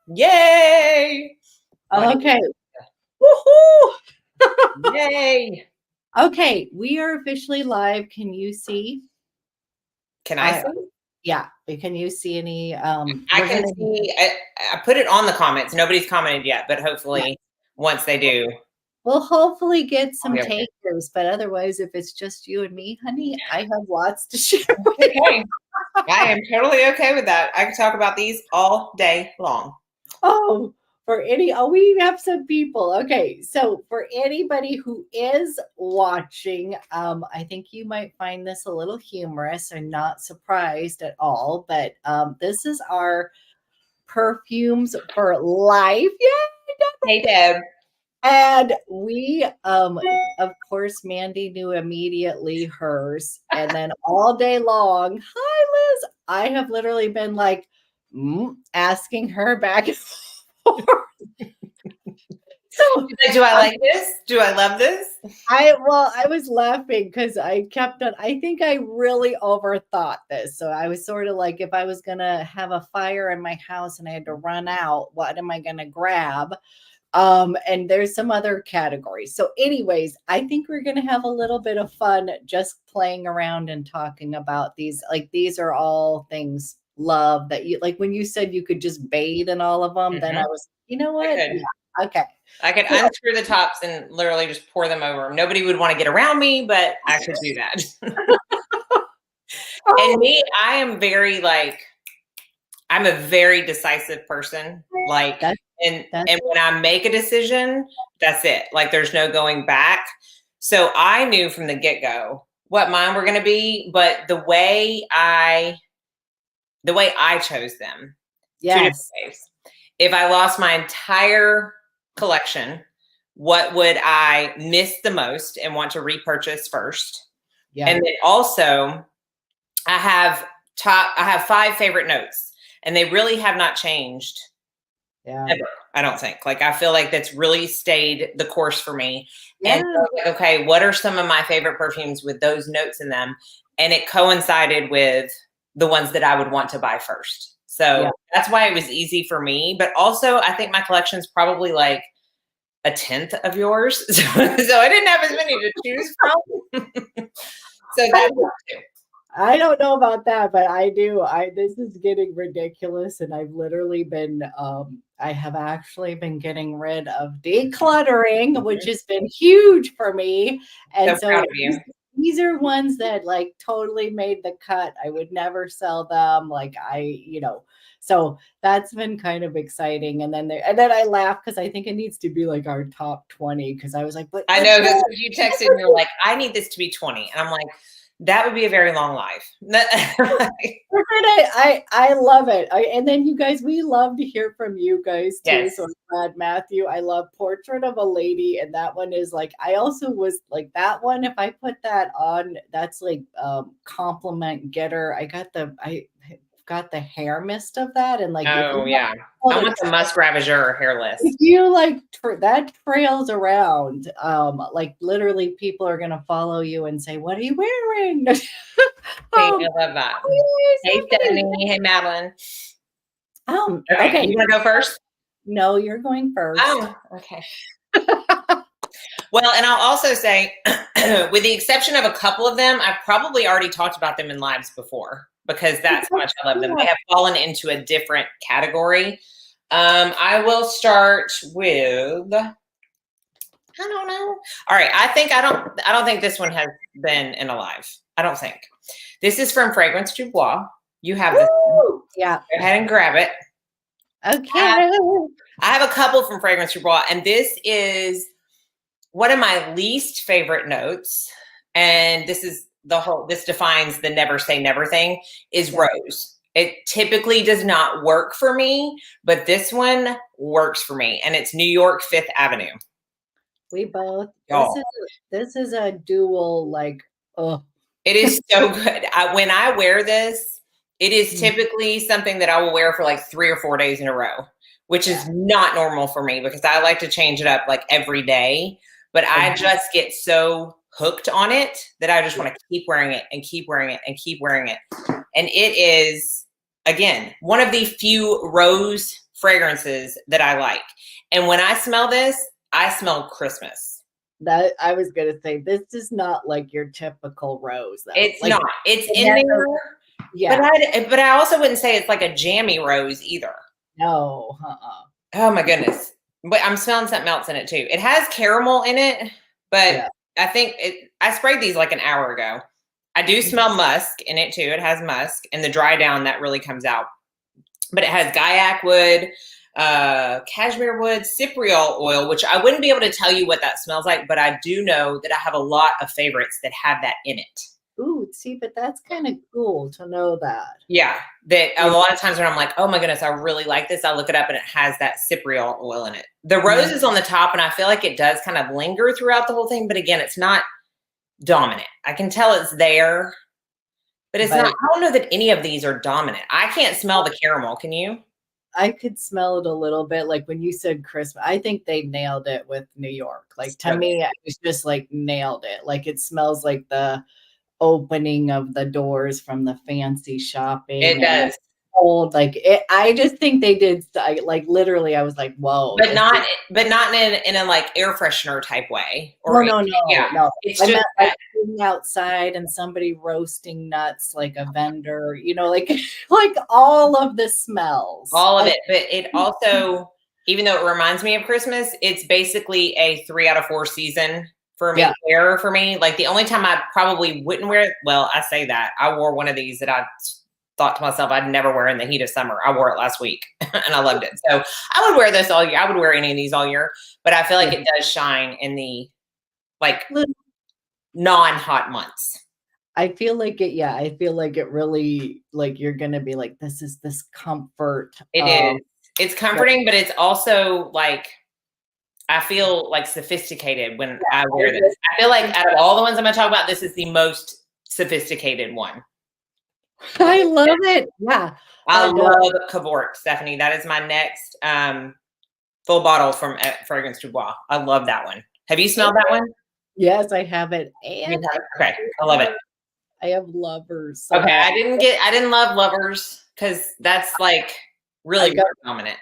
Yay! Okay. Woohoo! Yay! Okay, we are officially live. Can you see? Can I see? Yeah. Can you see any? I can see. I put it on the comments. Nobody's commented yet, but hopefully once they do. We'll hopefully get some Okay. takers, but otherwise, if it's just you and me, honey, I have lots to share with you. Okay. I am totally okay with that. I can talk about these all day long. Oh, we have some people. Okay, so for anybody who is watching, I think you might find this a little humorous and not surprised at all, but this is our perfumes for life. Yay! Hey, Deb. And we, of course, Mandy knew immediately hers. And then all day long, hi, Liz. I have literally been like asking her back and forth. So, do I like this? Do I love this? I was laughing because I kept on. I think I really overthought this. So I was sort of like, if I was going to have a fire in my house and I had to run out, what am I going to grab? And there's some other categories. So anyways, I think we're going to have a little bit of fun just playing around and talking about these. Like, these are all things love that you like. When you said you could just bathe in all of them, then I was, you know what? Yeah, okay. I could unscrew the tops and literally just pour them over them. Nobody would want to get around me, but I could do that. And me, I am very I'm a very decisive person. And when I make a decision, that's it. Like, there's no going back. So I knew from the get-go what mine were going to be, but the way I chose them. Yes. 2 different ways. If I lost my entire collection, what would I miss the most and want to repurchase first? Yeah. And then also I have 5 favorite notes, and they really have not changed. Yeah. Ever, I don't think. Like, I feel like that's really stayed the course for me. Yeah. And so, okay, what are some of my favorite perfumes with those notes in them? And it coincided with the ones that I would want to buy first. So that's why it was easy for me. But also, I think my collection's probably like a 10th of yours. So I didn't have as many to choose from. So that's too. I don't know about that, but I do. This is getting ridiculous, and I've literally been I have actually been getting rid of decluttering, which has been huge for me. And so these are ones that like totally made the cut. I would never sell them. Like, so that's been kind of exciting. And then I laugh because I think it needs to be like our top 20, because I was like, but I know that you texted and you're like, I need this to be 20. And I'm like, that would be a very long life. I love it. And then you guys, we love to hear from you guys too. Yes. So I'm glad, Matthew. I love Portrait of a Lady, and that one is like, I also was like, that one, if I put that on, that's like compliment getter. I got the hair mist of that, and like, oh yeah, I want the Musk Ravageur hair list. If you like that trails around, like literally people are gonna follow you and say, "What are you wearing?" Hey, I love that. Hey Stephanie, hey Madeline. Okay, you want to go first? No, you're going first. Oh, okay. Well, and I'll also say, with the exception of a couple of them, I've probably already talked about them in lives before, because that's how much I love them. They have fallen into a different category. I will start with, I don't know. All right. I don't think this one has been in a live. I don't think. This is from Fragrance Du Bois. You have this one. Yeah. Go ahead and grab it. Okay. I have a couple from Fragrance Du Bois, and this is one of my least favorite notes. And this defines the never say never thing, is rose. It typically does not work for me, but this one works for me, and it's New York 5th Avenue. We both. This is a dual, like, oh. It is so good. When I wear this, it is typically something that I will wear for like 3 or 4 days in a row, which is not normal for me, because I like to change it up like every day. But I just get so hooked on it that I just want to keep wearing it and keep wearing it and keep wearing it. And it is, again, one of the few rose fragrances that I like. And when I smell this, I smell Christmas. That I was gonna say, this is not like your typical rose, though. It's like, not. It's in there. Yeah. But I also wouldn't say it's like a jammy rose either. No. Oh my goodness. But I'm smelling something else in it too. It has caramel in it, but I think I sprayed these like an hour ago. I do smell musk in it too. It has musk, and the dry down that really comes out. But it has guaiac wood, cashmere wood, cypriol oil, which I wouldn't be able to tell you what that smells like, but I do know that I have a lot of favorites that have that in it. Ooh, see, but that's kind of cool to know that. Yeah, that a lot of times when I'm like, oh my goodness, I really like this, I look it up and it has that cypriol oil in it. The rose is on the top, and I feel like it does kind of linger throughout the whole thing, but again, it's not dominant. I can tell it's there, but it's not. I don't know that any of these are dominant. I can't smell the caramel. Can you? I could smell it a little bit. Like when you said Christmas, I think they nailed it with New York. Like to me, it was just like nailed it. Like it smells like the opening of the doors from the fancy shopping. It does. Old, like it. I just think they did. Like literally, I was like, "Whoa!" But not in a like air freshener type way. Or no. It's I just like being outside and somebody roasting nuts, like a vendor. You know, like like all of the smells, all of it. But it also, even though it reminds me of Christmas, it's basically a 3 out of 4 season for me. For me, like the only time I probably wouldn't wear it. Well, I say that I wore one of these that I thought to myself I'd never wear in the heat of summer. I wore it last week and I loved it. So I would wear this all year. I would wear any of these all year, but I feel like it does shine in the like non-hot months. I feel like it. Yeah, I feel like it really, like you're going to be like, this is this comfort. It is. It's comforting, but it's also like, I feel like sophisticated when I wear this. I feel like out of all the ones I'm going to talk about, this is the most sophisticated one. I love it. Yeah. I love Cavort, Stephanie. That is my next full bottle from Fragrance Du Bois. I love that one. Have you smelled that one? Yes, I have it. And okay, I love it. I have Lovers. So okay, I didn't love Lovers because that's like really dominant.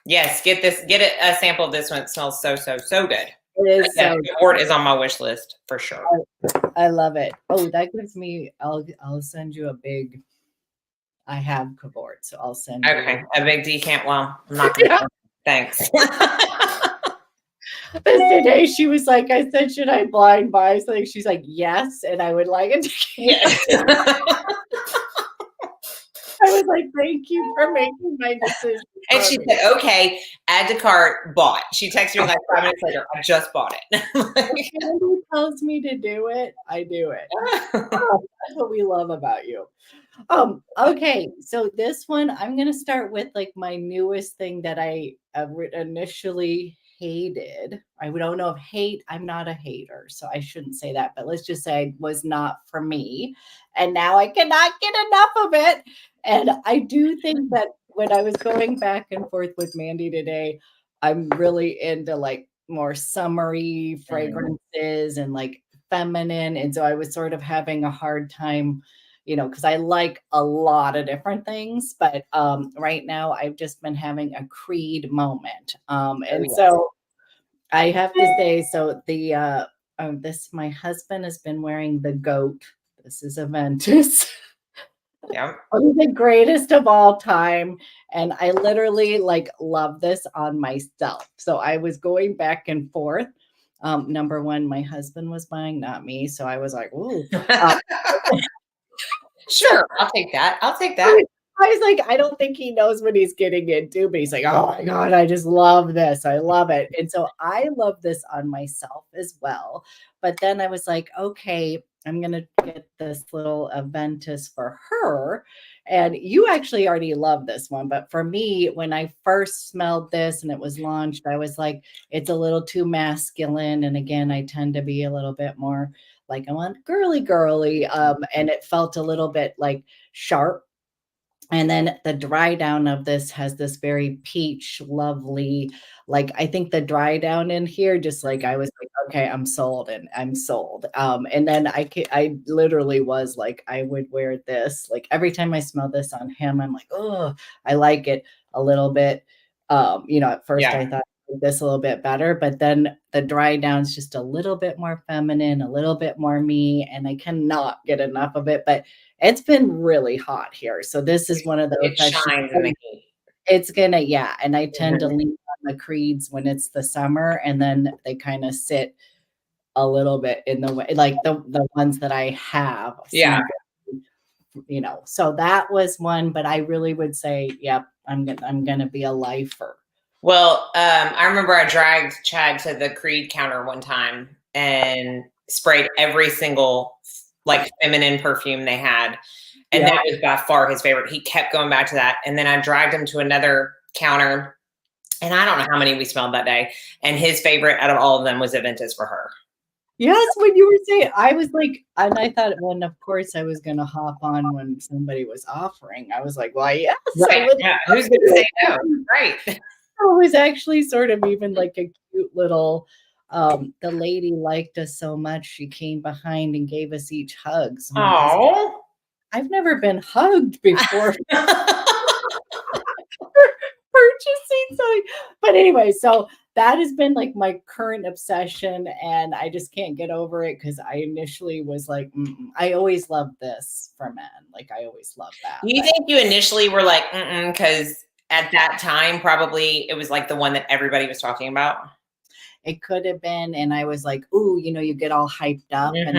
Yes, get a sample of this one. It smells so good. It is. Cavort is on my wish list for sure. I love it. Oh, that gives me. I'll send you a big. I have Cavort, so I'll send. Okay, a big decant. Well, I'm not gonna. Thanks. This today she was like, I said, should I blind buy something? She's like, yes, and I would like it. Yes. I was like, thank you for making my decision. And she said, okay, add to cart, bought. She texted me like 5 minutes later, I just bought it. If somebody tells me to do it, I do it. That's what we love about you. Okay, so this one, I'm going to start with like my newest thing that I initially hated. I don't know if hate, I'm not a hater, so I shouldn't say that, but let's just say it was not for me. And now I cannot get enough of it. And I do think that when I was going back and forth with Mandy today, I'm really into like more summery fragrances and like feminine. And so I was sort of having a hard time, you know, because I like a lot of different things. But right now I've just been having a Creed moment. So I have to say, so the my husband has been wearing the GOAT. This is Aventus. Yeah. One of the greatest of all time. And I literally like love this on myself. So I was going back and forth. Number one, my husband was buying, not me. So I was like, ooh. Sure, I'll take that. I was like, I don't think he knows what he's getting into, but he's like, oh my God, I just love this. I love it. And so I love this on myself as well. But then I was like, okay, I'm going to get this little Aventus for her. And you actually already love this one. But for me, when I first smelled this and it was launched, I was like, it's a little too masculine. And again, I tend to be a little bit more like I want girly. And it felt a little bit like sharp. And then the dry down of this has this very peach, lovely, like, I think the dry down in here, just like, I was like, okay, I'm sold and I'm sold. And then I literally was like, I would wear this. Like every time I smell this on him, I'm like, oh, I like it a little bit. At first I thought this a little bit better, but then the dry down's just a little bit more feminine, a little bit more me, and I cannot get enough of it. But it's been really hot here. So this is one of those it shines in the heat. It's gonna, yeah. And I tend to lean on the creeds when it's the summer, and then they kind of sit a little bit in the way, like the ones that I have. Yeah. So that was one, but I really would say, yep, I'm gonna be a lifer. Well, I remember I dragged Chad to the Creed counter one time and sprayed every single like feminine perfume they had. And that was by far his favorite. He kept going back to that. And then I dragged him to another counter, and I don't know how many we smelled that day. And his favorite out of all of them was Aventus for her. Yes, when you were saying, I was like, and I thought, well, of course I was going to hop on when somebody was offering. I was like, well, yes. Right. Yeah. Who's going to say no? Right. It was actually sort of even like a cute little, the lady liked us so much, she came behind and gave us each hugs. Oh, I've never been hugged before. Purchasing something. But anyway, so that has been like my current obsession, and I just can't get over it because I initially was like, I always loved this for men. Like I always loved that. You think you initially were like, because at that time, probably it was like the one that everybody was talking about? It could have been. And I was like, ooh, you get all hyped up. And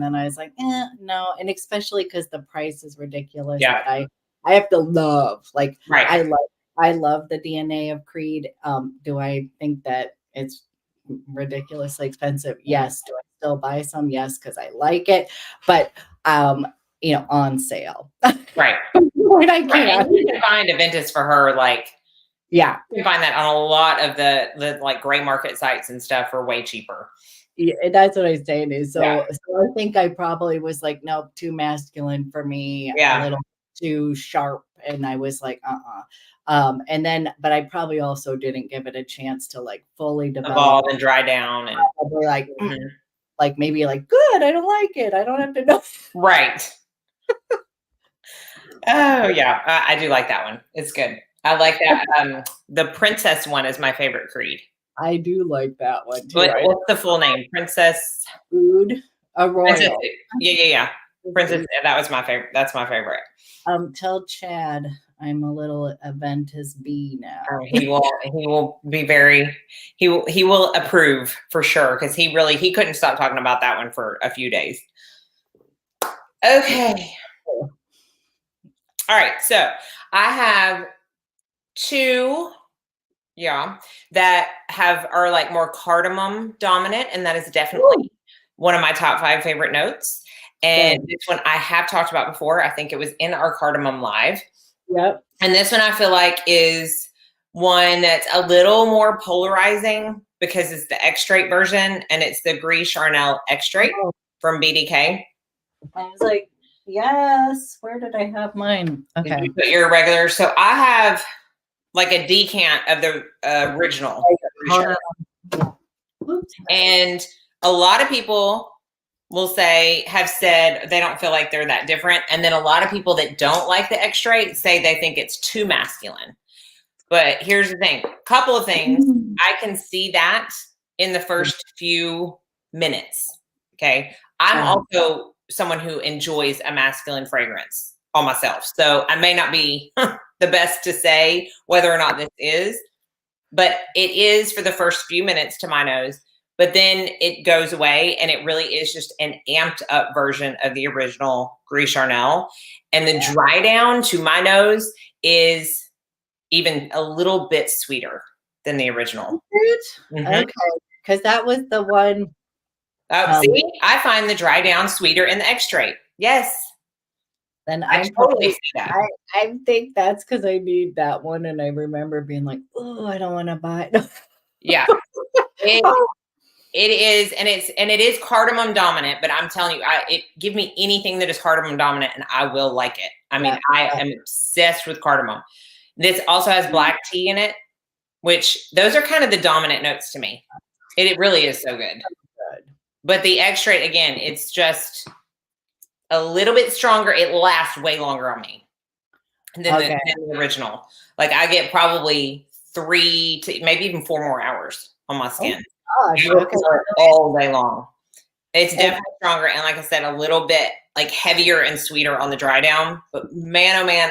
then I was like, no. And especially because the price is ridiculous. Yeah. I have to love, like, right. I love the DNA of Creed. Do I think that it's ridiculously expensive? Yes. Do I still buy some? Yes, because I like it. But on sale. Right. When I can. You can find Aventus for her, like, yeah, you can find that on a lot of the like gray market sites and stuff for way cheaper. Yeah, that's what I was saying. Is so I think I probably was like, nope, too masculine for me. Yeah. A little too sharp. And I was like, and then, but I probably also didn't give it a chance to like fully evolve and dry down, and like, like maybe like, good, I don't like it. I don't have to know. Right. Oh yeah, I do like that one. It's good. I like that. The Princess one is my favorite Creed. I do like that one too. What's the full name? Princess Food, a royal. Princess, yeah. Princess. That was my favorite. That's my favorite. Tell Chad I'm a little Aventus B now. He will be very. He will approve for sure, because he couldn't stop talking about that one for a few days. Okay. All right. So I have two. Yeah, that are like more cardamom dominant, and that is definitely one of my top 5 favorite notes. And this one I have talked about before. I think it was in our Cardamom Live. Yep. And this one I feel like is one that's a little more polarizing because it's the Extrait version, and it's the Gris Charnel Extrait from BDK. I was like, yes. Where did I have mine? Okay. Did you put your regular? So I have like a decant of the original. And a lot of people will have said they don't feel like they're that different. And then a lot of people that don't like the Extrait say they think it's too masculine. But here's the thing, couple of things. I can see that in the first few minutes. Okay. I'm also someone who enjoys a masculine fragrance on myself. So I may not be the best to say whether or not this is, but it is for the first few minutes to my nose. But then it goes away, and it really is just an amped up version of the original Gris Charnel. And the dry down to my nose is even a little bit sweeter than the original. Okay, because that was the one. See, I find the dry down sweeter in the Extrait. Yes. Then I totally see that. I think that's because I need that one, and I remember being like, "Oh, I don't want to buy it." Yeah. It is, and it is cardamom dominant, but I'm telling you, give me anything that is cardamom dominant and I will like it. I mean, I am obsessed with cardamom. This also has black tea in it, which those are kind of the dominant notes to me. It really is so good. But the Extrait, again, it's just a little bit stronger. It lasts way longer on me than the original. Like I get probably 3 to maybe even 4 more hours on my skin. All day long. It's definitely stronger, and like I said, a little bit like heavier and sweeter on the dry down. But man, oh man,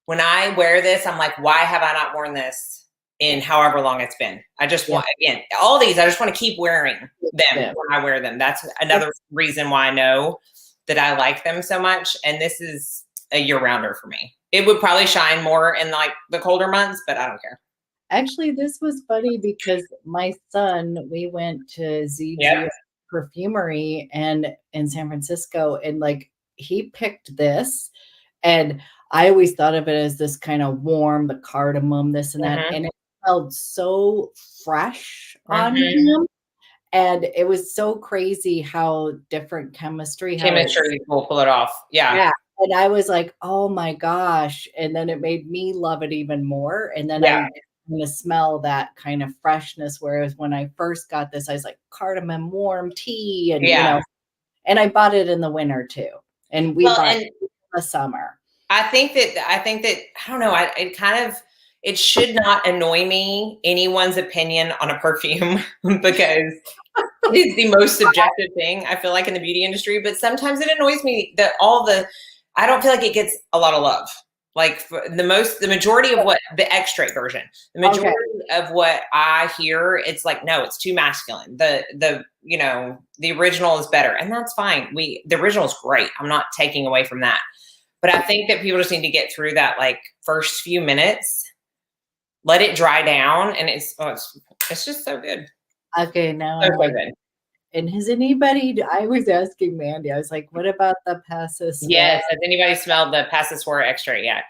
when I wear this, I'm like, why have I not worn this in however long it's been? I just want, again, all these, I just want to keep wearing them when I wear them. That's another reason why I know that I like them so much. And this is a year-rounder for me. It would probably shine more in like the colder months, but I don't care. Actually, this was funny because my son, we went to ZG Perfumery and in San Francisco, and like he picked this, and I always thought of it as this kind of warm, the cardamom, this and that, and it smelled so fresh on him, and it was so crazy how different chemistry will pull it off. Yeah. And I was like, oh my gosh, and then it made me love it even more, and then I to smell that kind of freshness. Whereas when I first got this, I was like cardamom warm tea, and you know, and I bought it in the winter too, and we bought it in the summer. I think that I don't know. It should not annoy me anyone's opinion on a perfume because it is the most subjective thing I feel like in the beauty industry. But sometimes it annoys me that I don't feel like it gets a lot of love. Like the majority of what the Extrait version, the majority of what I hear, it's like, no, it's too masculine. The original is better, and that's fine. The original is great. I'm not taking away from that, but I think that people just need to get through that like first few minutes, let it dry down, and it's just so good. Okay, now I'm like, and has anybody? I was asking Mandy. I was like, "What about the Passes?" Yes, has anybody smelled the Passes Extrait yet?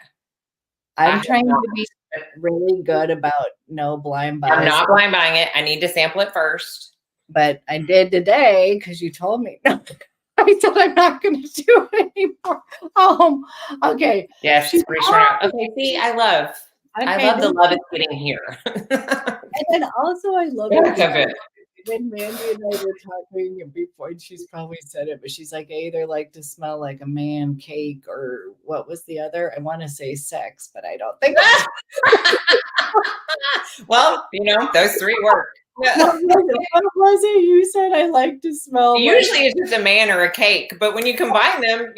I'm trying to be really good about no blind buys. I'm not blind buying it. I need to sample it first. But I did today because you told me. I said I'm not going to do it anymore. Okay. Yes, okay. See, I love the love it's getting here. And then also I love it. So good. When Mandy and I were talking before, and she's probably said it, but she's like, I either like to smell like a man cake or what was the other? I want to say sex, but I don't think. Well, those 3 work. What was it? You said I like to smell. Usually it's just a man or a cake, but when you combine them,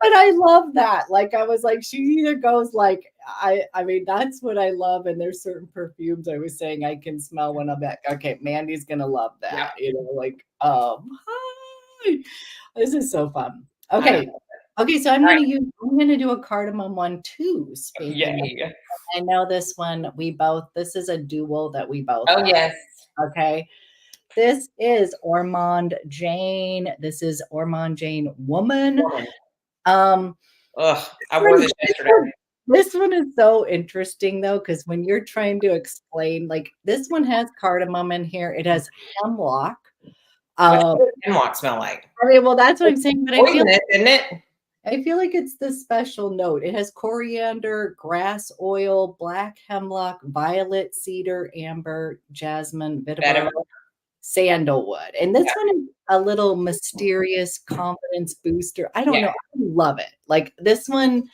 But I love that. Like I was like, she either goes like, I mean, that's what I love. And there's certain perfumes I was saying I can smell when I'm back. Okay, Mandy's gonna love that. Hi. This is so fun. Okay. Okay, so I'm gonna do a cardamom one too. I know this one this is a dual that we both love. Yes. Okay. This is Ormond Jane. This is Ormond Jane Woman. I wore this yesterday. This one is so interesting though, because when you're trying to explain, like this one has cardamom in here. It has hemlock. What does hemlock smell like? I mean, well, that's what I'm saying. But isn't it? I feel like it's the special note. It has coriander, grass oil, black hemlock, violet, cedar, amber, jasmine, vetiver, sandalwood. And this one is a little mysterious confidence booster. I don't know. I love it. Like this one,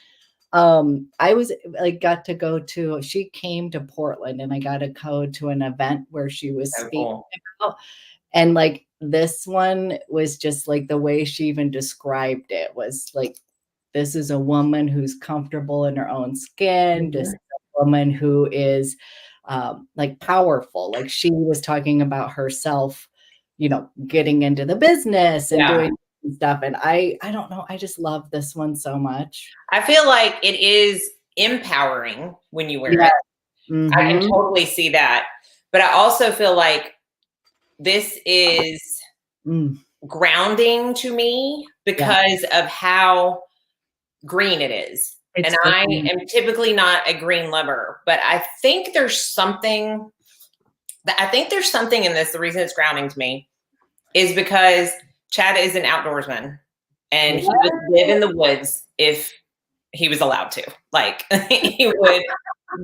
I was like she came to Portland and I got to go to an event where she was speaking about, and like this one was just like the way she even described it was like, this is a woman who's comfortable in her own skin. This is a woman who is like powerful. Like she was talking about herself, getting into the business and doing stuff. And I don't know. I just love this one so much. I feel like it is empowering when you wear it. Mm-hmm. I can totally see that. But I also feel like this is grounding to me because of how green it is. And I am typically not a green lover, but I think there's something I think there's something in this. The reason it's grounding to me is because Chad is an outdoorsman and he would live in the woods if he was allowed to. Like he would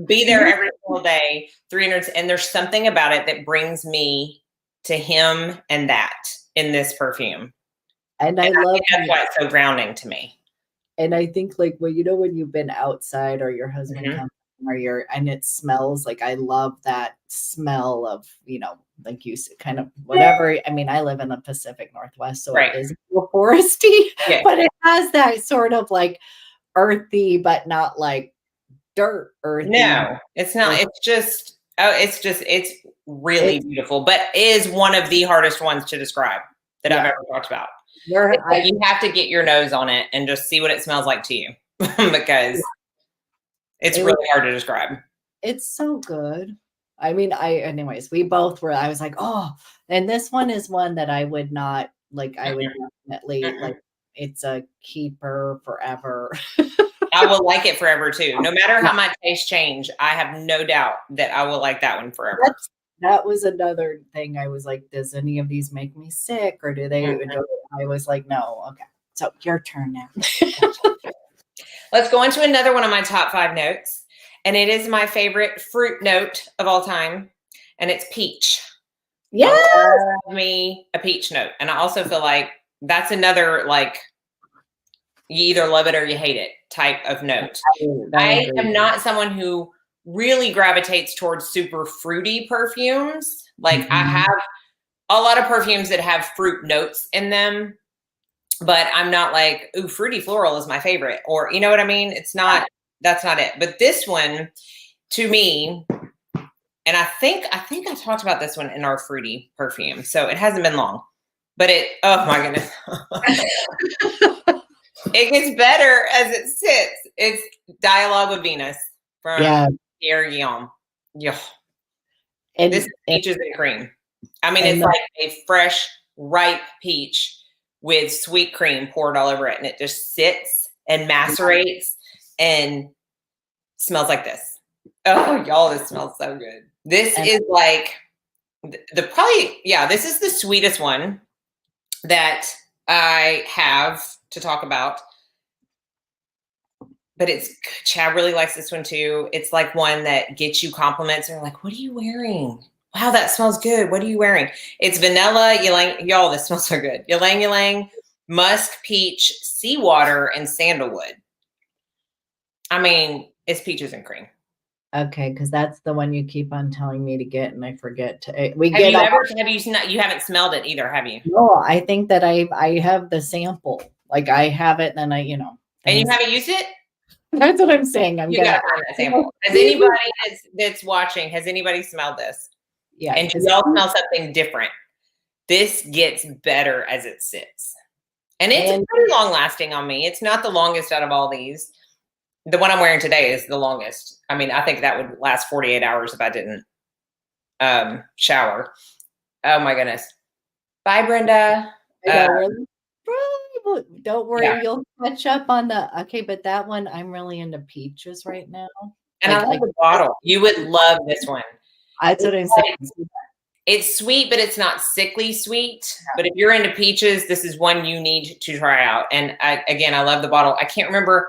be there every single day, 300. And there's something about it that brings me to him and that in this perfume. And I love that's why it's so grounding to me. And I think like, well, you know, when you've been outside or your husband comes or and it smells like, I love that smell of, you know, like you said, kind of whatever. I mean, I live in the Pacific Northwest, so it is foresty, but it has that sort of like earthy, but not like dirt earthy. No, it's not. It's just, it's really beautiful, but is one of the hardest ones to describe that I've ever talked about. You have to get your nose on it and just see what it smells like to you because it's really hard to describe. It's so good. I mean, anyways, we both were, I was like, oh, and this one is one that I would not like, I would definitely like, it's a keeper forever. I will like it forever too. No matter how my tastes change, I have no doubt that I will like that one forever. That was another thing. I was like, does any of these make me sick or do they? I was like, no. Okay. So your turn now. Let's go into another one of my top 5 notes. And it is my favorite fruit note of all time. And it's peach. Yeah. Me a peach note. And I also feel like that's another, like, you either love it or you hate it type of note. I am not someone who really gravitates towards super fruity perfumes. Like I have a lot of perfumes that have fruit notes in them, but I'm not like, ooh, fruity floral is my favorite, or you know what I mean? It's not, that's not it. But this one to me, and I think I talked about this one in our fruity perfume. So it hasn't been long, but oh my goodness. It gets better as it sits. It's Dialogue with Venus from Pierre Guillaume. Yeah. And this is peaches and cream. I mean, it's like a fresh, ripe peach with sweet cream poured all over it. And it just sits and macerates and smells like this. Oh, y'all, this smells so good. This is like this is the sweetest one that I have to talk about. But Chad really likes this one too. It's like one that gets you compliments. They're like, what are you wearing? Wow, that smells good. What are you wearing? It's vanilla, ylang. Y'all, this smells so good. Ylang ylang, musk, peach, seawater, and sandalwood. I mean, it's peaches and cream. Okay, because that's the one you keep on telling me to get, and I forget to. You haven't smelled it either, have you? No, I think that I have the sample. Like I have it, and and you haven't used it. That's what I'm saying. You gotta find that sample. Has anybody that's watching? Has anybody smelled this? Yeah. And do y'all smell something different? This gets better as it sits, and it's pretty long lasting on me. It's not the longest out of all these. The one I'm wearing today is the longest. I mean, I think that would last 48 hours if I didn't shower. Oh my goodness. Bye, Brenda. Don't worry, you'll catch up on the okay, but that one I'm really into peaches right now. And I love the bottle. You would love this one. That's what I'm saying. It's sweet, but it's not sickly sweet. Yeah. But if you're into peaches, this is one you need to try out. And I love the bottle. I can't remember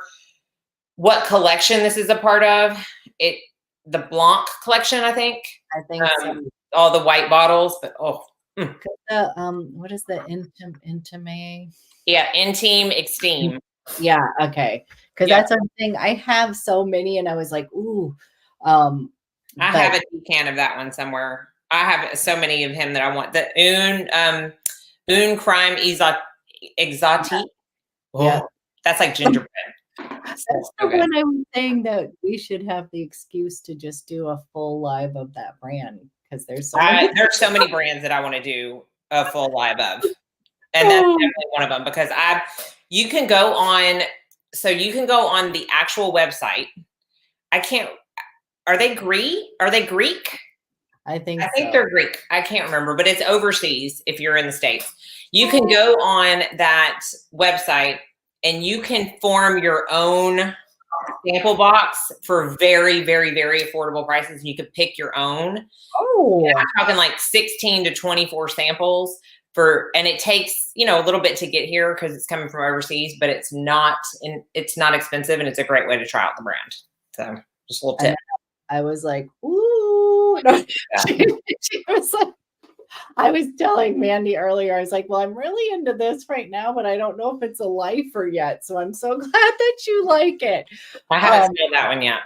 what collection this is a part of. The Blanc collection, I think. I think so. All the white bottles, but what is the Intime? Yeah, Intime Extreme. Yeah, okay. Because that's one thing. I have so many, and I was like, ooh. I have a can of that one somewhere. I have so many of him that I want. The Un Crime Exotique. Yeah, that's like gingerbread. That's the one I was saying that we should have the excuse to just do a full live of that brand because there's so many brands that I want to do a full live of, and that's definitely one of them because you can go on the actual website. Are they Greek? I think they're Greek. I can't remember, but it's overseas if you're in the States. You can go on that website and you can form your own sample box for very, very, very affordable prices. And you could pick your own. Oh, I'm talking like 16 to 24 samples and it takes, you know, a little bit to get here because it's coming from overseas, but it's not expensive and it's a great way to try out the brand. So just a little tip. I was like, ooh. No, she was like, I was telling Mandy earlier, I was like, well, I'm really into this right now, but I don't know if it's a lifer yet. So I'm so glad that you like it. I haven't smelled that one yet.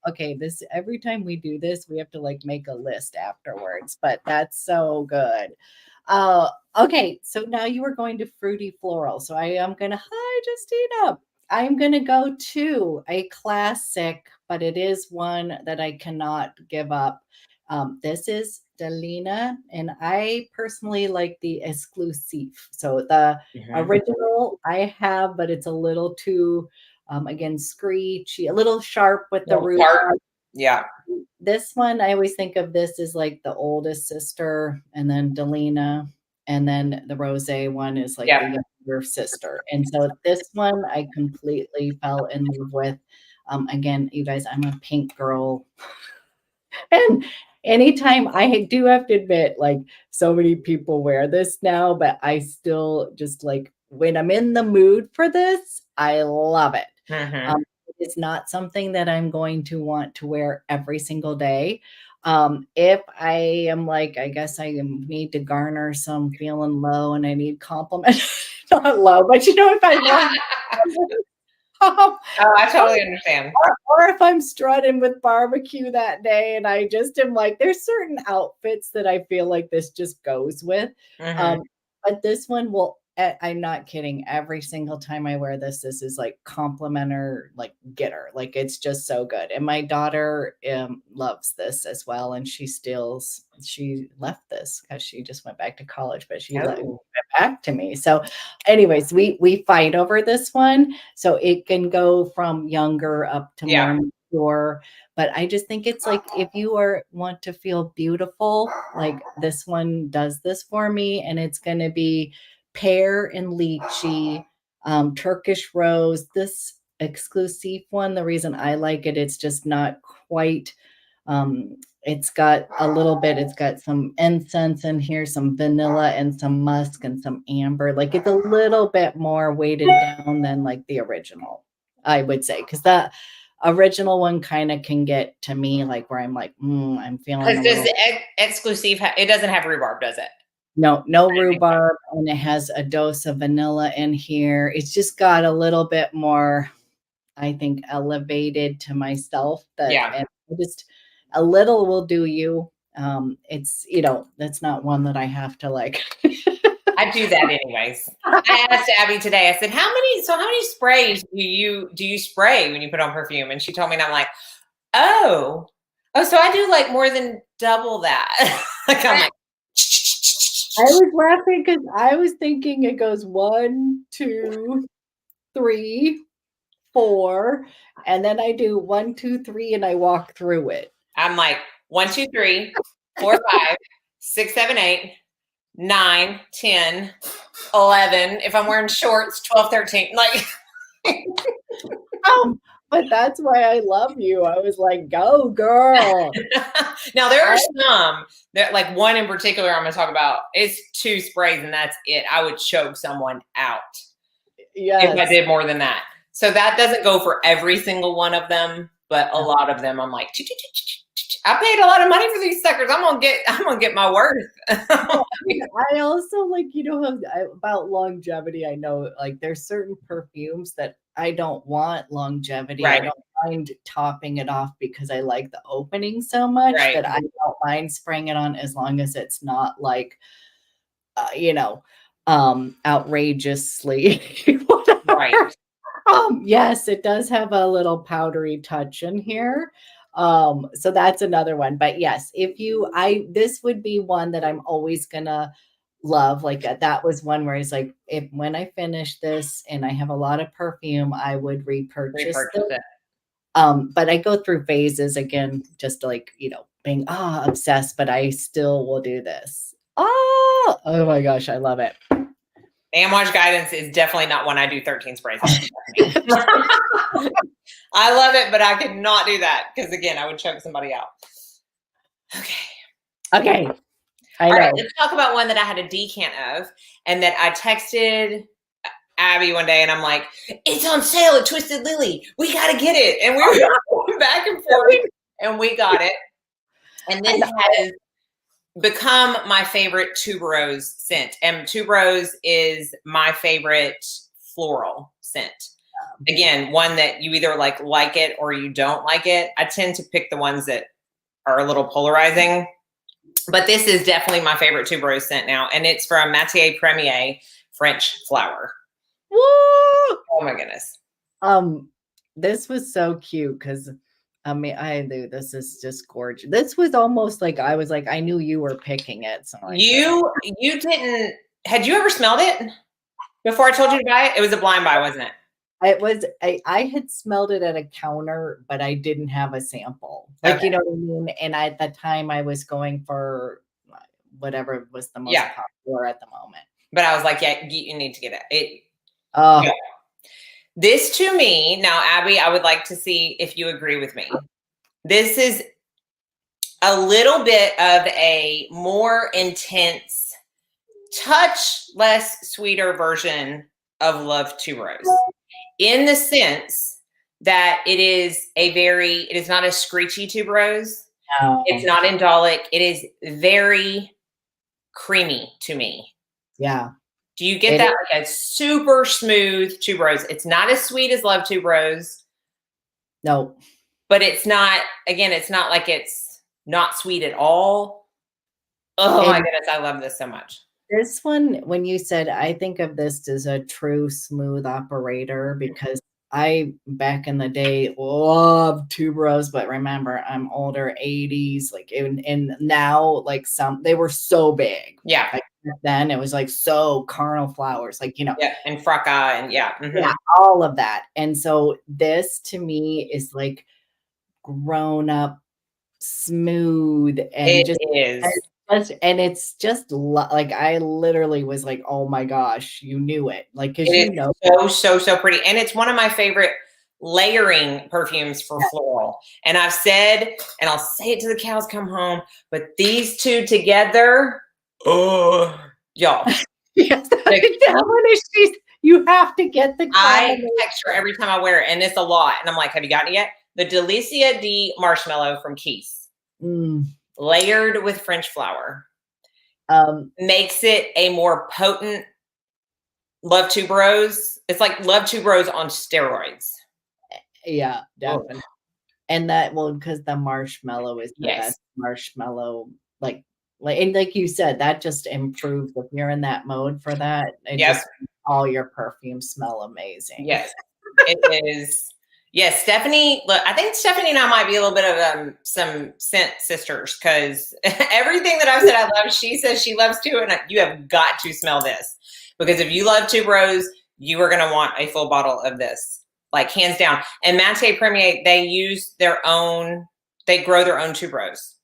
Okay, every time we do this, we have to like make a list afterwards, but that's so good. Okay, so now you are going to fruity floral. So I am gonna, hi Justina. I'm gonna go to a classic, but it is one that I cannot give up. This is Delina, and I personally like the exclusive. So the original I have, but it's a little too again screechy, a little sharp with the root. Yeah. This one, I always think of this as like the oldest sister, and then Delina, and then the rose one is like the younger sister. And so this one I completely fell in love with. Again, you guys, I'm a pink girl. And anytime I do have to admit, like so many people wear this now, but I still just like when I'm in the mood for this, I love it. It's not something that I'm going to want to wear every single day. If I am like, I guess I need to garner some feeling low and I need compliment, not low, but you know, if I want. Oh, I totally understand. Or if I'm strutting with barbecue that day and I just am like, there's certain outfits that I feel like this just goes with. But this one will, I'm not kidding. Every single time I wear this is like complimenter, like getter. Like it's just so good. And my daughter loves this as well. And she left this because she just went back to college, but she went back to me. So anyways, we fight over this one. So it can go from younger up to more mature. But I just think it's like, if you want to feel beautiful, like this one does this for me. And it's going to be pear and lychee, Turkish rose. This exclusive one, the reason I like it, it's just not quite, it's got a little bit, it's got some incense in here, some vanilla and some musk and some amber. Like it's a little bit more weighted down than like the original, I would say, because the original one kind of can get to me like where I'm like, I'm feeling. Because does the exclusive, it doesn't have rhubarb, does it? No rhubarb, and it has a dose of vanilla in here. It's just got a little bit more, I think, elevated to myself. And just a little will do you. It's, you know, that's not one that I have to like. I do that anyways. I asked Abby today, I said, how many sprays do you spray when you put on perfume? And she told me, and I'm like, oh, so I do like more than double that. Like I'm like, I was laughing because I was thinking it goes 1, 2, 3, 4, and then I do 1, 2, 3, and I walk through it. I'm like 1, 2, 3, 4, 5, 6, 7, 8, 9, 10, 11. If I'm wearing shorts, 12, 13. Like, but that's why I love you. I was like, go girl. Now there are some that, like one in particular I'm going to talk about, it's 2 sprays and that's it. I would choke someone out if I did more than that. So that doesn't go for every single one of them, but a lot of them I'm like, I paid a lot of money for these suckers. I'm gonna get my worth. I also like, you know, about longevity. I know like there's certain perfumes that I don't want longevity. Right. I don't mind topping it off because I like the opening so much that I don't mind spraying it on as long as it's not like, you know, outrageously. Right. Yes, it does have a little powdery touch in here. So that's another one. But yes, this would be one that I'm always gonna love. Like that was one where it's like, when I finish this and I have a lot of perfume, I would repurchase it. But I go through phases again, just like, you know, being obsessed, but I still will do this. Oh my gosh, I love it. Amouage Guidance is definitely not one I do 13 sprays. I love it, but I could not do that because again, I would choke somebody out. Okay. I know. All right, let's talk about one that I had a decant of and that I texted Abby one day and I'm like, it's on sale at Twisted Lily. We got to get it. And we were going back and forth and we got it. And this has become my favorite tuberose scent. And tuberose is my favorite floral scent. Again, one that you either like it or you don't like it. I tend to pick the ones that are a little polarizing. But this is definitely my favorite tuberose scent now. And it's from Mandy Prive French Flower. Woo! Oh my goodness. This was so cute because I mean, this is just gorgeous. This was almost like I was like, I knew you were picking it. So you didn't, had you ever smelled it before I told you to buy it? It was a blind buy, wasn't it? It was, I had smelled it at a counter, but I didn't have a sample. Like, you know what I mean? And at the time I was going for whatever was the most popular at the moment. But I was like, yeah, you need to get it. This to me, now, Abby, I would like to see if you agree with me. This is a little bit of a more intense, touch less sweeter version of Love Tuberose. In the sense that it is not a screechy tuberose. No. It's not indolic. It is very creamy to me. Yeah. Do you get that? Like a super smooth tuberose. It's not as sweet as Love Tuberose. No. But it's not, again, it's not like it's not sweet at all. Oh my goodness, I love this so much. This one, when you said, I think of this as a true smooth operator because I, back in the day, loved tuberose, but remember, I'm older, 80s, like, and now, like, they were so big. Yeah. Like, then it was like so carnal flowers, like, you know. Yeah, and fracas, and yeah. Mm-hmm. Yeah, all of that. And so this, to me, is like grown up, smooth, and it's just like I literally was like, oh my gosh, you knew it, like, because you know, so pretty, and it's one of my favorite layering perfumes for floral. And I've said, and I'll say it till the cows come home, but these two together, oh, y'all. Yes, that one is you have to get the. I text her every time I wear it, and it's a lot. And I'm like, have you gotten it yet? The Delicia de Marshmallow from Keys. Layered with French flower. Makes it a more potent Love Tuberose. It's like Love Tuberose on steroids. Yeah, definitely. And that, well, because the marshmallow is the best marshmallow, and like you said, that just improves if you're in that mode for that. It just makes all your perfumes smell amazing. Yes, it is. Yes, Stephanie. Look, I think Stephanie and I might be a little bit of some scent sisters because everything that I've said I love, she says she loves too, and you have got to smell this because if you love tuberose, you are going to want a full bottle of this, like hands down. And Mandy Prive, they use their own. They grow their own tuberose.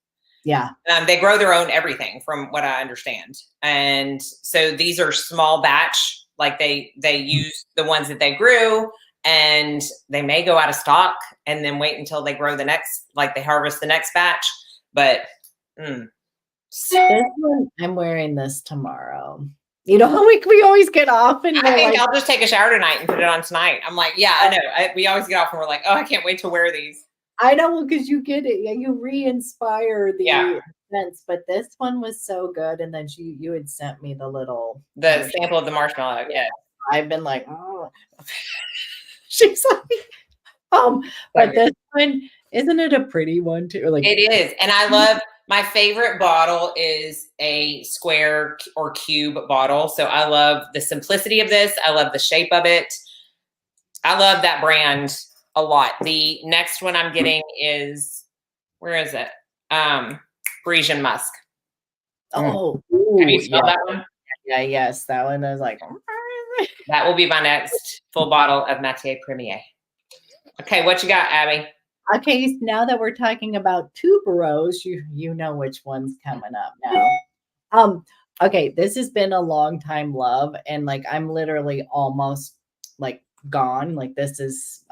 Yeah. They grow their own everything from what I understand. And so these are small batch, like they use the ones that they grew and they may go out of stock and then wait until they grow the next, like they harvest the next batch. But this one, I'm wearing this tomorrow. You know how we always get off and I think I'll just take a shower tonight and put it on tonight. I'm like, yeah, I know. We always get off and we're like, oh, I can't wait to wear these. I know, because you get it. Yeah, you re-inspire the scents, but this one was so good. And then you had sent me the sample of the marshmallow. Yeah. I've been like, oh. She's like, but this one, isn't it a pretty one too? Like, it is. And I love, my favorite bottle is a square or cube bottle. So I love the simplicity of this. I love the shape of it. I love that brand a lot. The next one I'm getting is, where is it? Parisian Musk. Oh, have you smelled that one? Yeah, yes, that one is like. That will be my next full bottle of Mandy Prive. Okay, what you got, Abby? Okay, now that we're talking about tuberose, you know which one's coming up now. Okay, this has been a long time love, and like I'm literally almost like gone. Like this is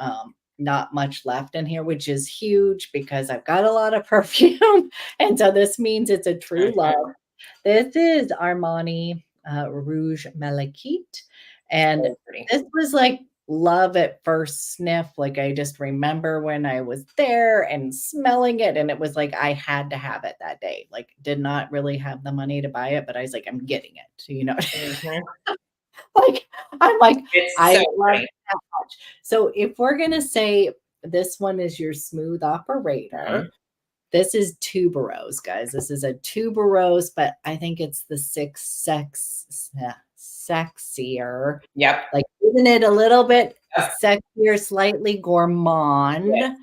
not much left in here, which is huge because I've got a lot of perfume. And so this means it's a true love. This is Armani Rouge Malachite. And this was like love at first sniff. Like I just remember when I was there and smelling it, and it was like I had to have it that day. Like did not really have the money to buy it, but I was like, I'm getting it. You know, like I'm like, I love it that much. So if we're gonna say this one is your smooth operator, this is tuberose, guys. This is a tuberose, but I think it's the sexier. Yep. Like, isn't it a little bit sexier, slightly gourmand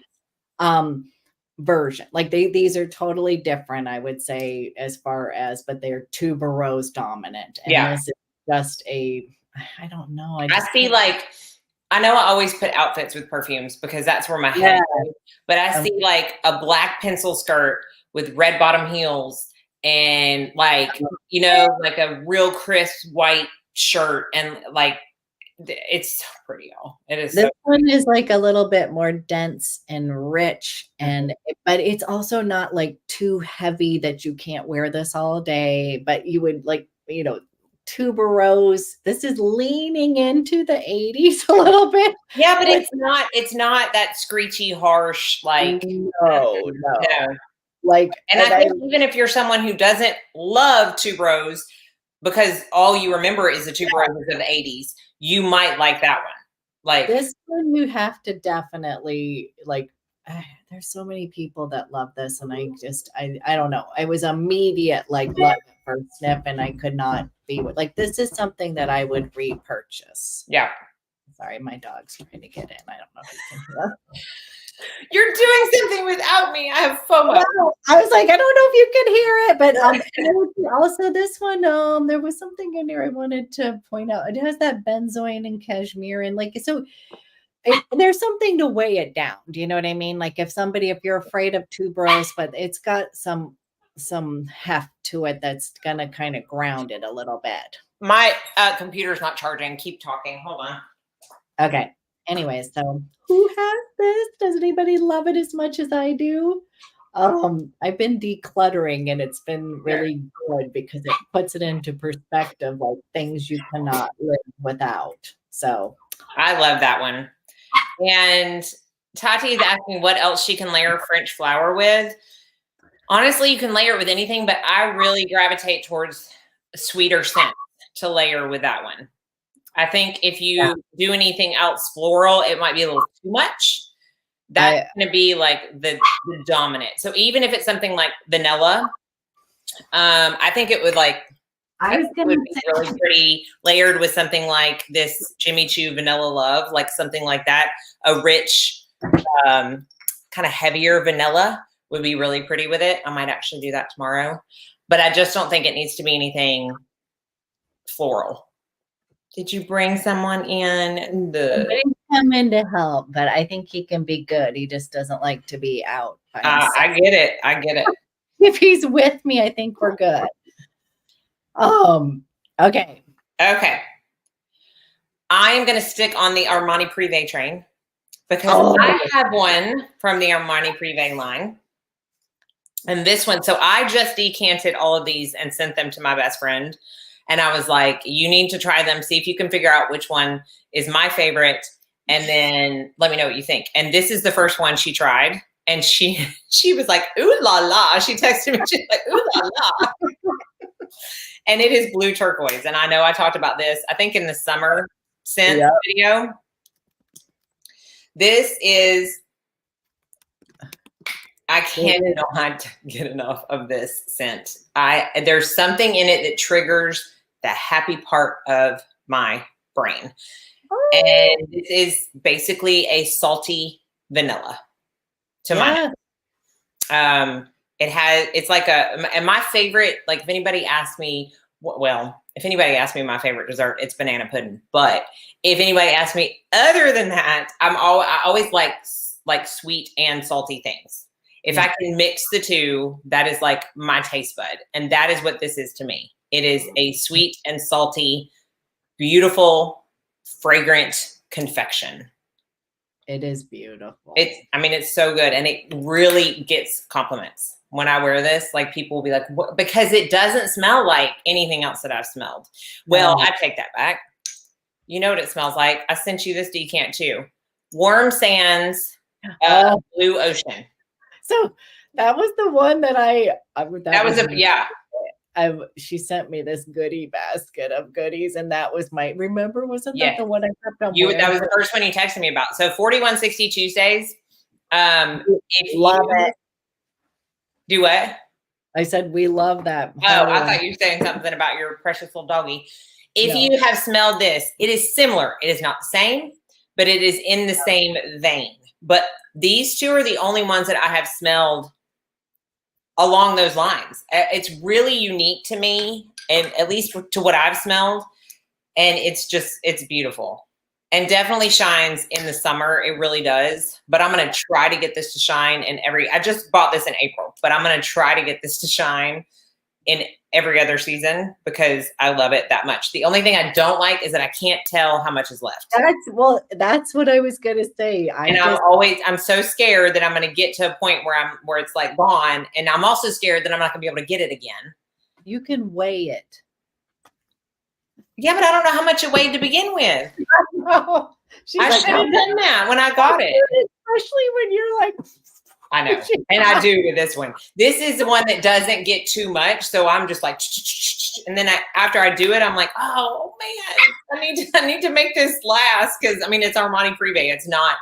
version? Like these are totally different, I would say, as far as, but they're tuberose dominant. And this is just I don't know. I see like, I know I always put outfits with perfumes because that's where my head is, but I see like a black pencil skirt with red bottom heels and like, you know, like a real crisp white shirt, and like it's so pretty, y'all. It is. This one is like a little bit more dense and rich, and but it's also not like too heavy that you can't wear this all day, but you would like, you know, tuberose. This is leaning into the 80s a little bit. Yeah, but it's not that screechy, harsh, like no. Like, and I think even if you're someone who doesn't love tuberose because all you remember is the tuberose of the 80s, you might like that one. Like this one, you have to definitely like. There's so many people that love this, and I don't know. I was immediate like love at first sniff, and I could not be with like this is something that I would repurchase. Yeah. Sorry, my dog's trying to get in. I don't know if you can hear that. You're doing something without me. I have FOMO. Well, I was like, I don't know if you can hear it, but also this one, there was something in there I wanted to point out. It has that benzoin and cashmere, and like so. There's something to weigh it down. Do you know what I mean? Like if you're afraid of tuberose, but it's got some heft to it that's gonna kind of ground it a little bit. My computer's not charging. Keep talking. Hold on. Okay. Anyway, so who has this? Does anybody love it as much as I do? I've been decluttering, and it's been really good because it puts it into perspective, like things you cannot live without. So I love that one. And Tati is asking what else she can layer French flower with. Honestly, you can layer it with anything, but I really gravitate towards sweeter scent to layer with that one. I think if you do anything else floral, it might be a little too much. That's going to be like the dominant. So even if it's something like vanilla, I think it would like, I was going to say really pretty layered with something like this Jimmy Choo Vanilla Love, like something like that. A rich, kind of heavier vanilla would be really pretty with it. I might actually do that tomorrow, but I just don't think it needs to be anything floral. Did you bring someone in? I didn't come in to help, but I think he can be good. He just doesn't like to be out. I get it. I get it. If he's with me, I think we're good. Okay. I'm going to stick on the Armani Prive train because I have one from the Armani Prive line. And this one, so I just decanted all of these and sent them to my best friend. And I was like, you need to try them. See if you can figure out which one is my favorite. And then let me know what you think. And this is the first one she tried. And she was like, ooh la la. She texted me, she's like, ooh la la. And it is blue turquoise. And I know I talked about this, I think in the summer scent video. This is, I cannot get enough of this scent. There's something in it that triggers the happy part of my brain. And it is basically a salty vanilla to my it's like and my favorite, like if anybody asks me, if anybody asks me my favorite dessert, it's banana pudding. But if anybody asks me other than that, I always like sweet and salty things. If I can mix the two, that is like my taste bud. And that is what this is to me. It is a sweet and salty, beautiful, fragrant confection. It is beautiful. I mean, it's so good. And it really gets compliments when I wear this. Like people will be like, what? Because it doesn't smell like anything else that I've smelled. Well, I take that back. You know what it smells like? I sent you this decant too. Warm Sands, Blue Ocean. So that was the one that she sent me this goodie basket of goodies, and that was wasn't that the one I kept on wearing? That was the first one you texted me about. So 4160 Tuesdays. Love it. Do what? I said we love that. Oh, I thought you were saying something about your precious little doggy. If you have smelled this, it is similar. It is not the same, but it is in the same vein. But these two are the only ones that I have smelled along those lines. It's really unique to me, and at least to what I've smelled. And it's beautiful. And definitely shines in the summer. It really does. But I'm going to try to get this to shine I just bought this in April, but I'm going to try to get this to shine in every other season because I love it that much. The only thing I don't like is that I can't tell how much is left. That's what I was going to say. I'm so scared that I'm going to get to a point where it's like gone. And I'm also scared that I'm not going to be able to get it again. You can weigh it. Yeah, but I don't know how much it weighed to begin with. I should have done that when I got it. Especially when you're like, I know. And I do with this one. This is the one that doesn't get too much. So I'm just like, and then after I do it, I'm like, oh man, I need to make this last. Cause I mean, it's Armani Prive. It's not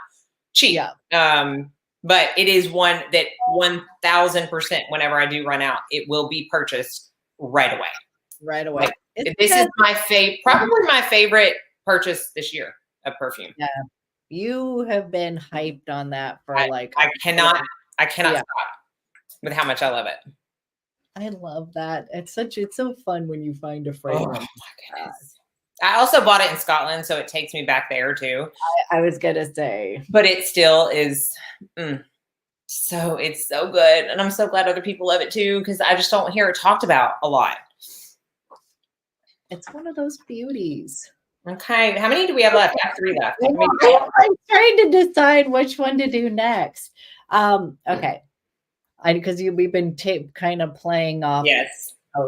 cheap. But it is one that 1000% whenever I do run out, it will be purchased right away. Right away. This is probably my favorite purchase this year of perfume. Yeah. You have been hyped on that for I cannot stop with how much I love it. I love that. It's so fun when you find a fragrance. Oh my goodness. I also bought it in Scotland, so it takes me back there too. I was gonna say. But it still is so it's so good. And I'm so glad other people love it too, because I just don't hear it talked about a lot. It's one of those beauties. Okay. How many do we have left? I have 3 left. I'm trying to decide which one to do next. Okay. Because we've been kind of playing off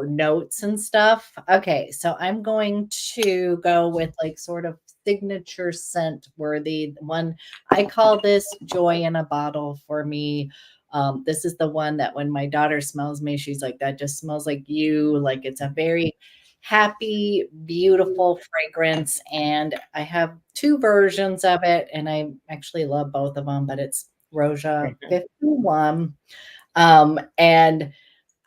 notes and stuff. Okay. So I'm going to go with like sort of signature scent worthy one. I call this Joy in a Bottle for me. This is the one that when my daughter smells me, she's like, that just smells like you. Like it's a very happy, beautiful fragrance. And I have 2 versions of it, and I actually love both of them, but it's Roja 51. And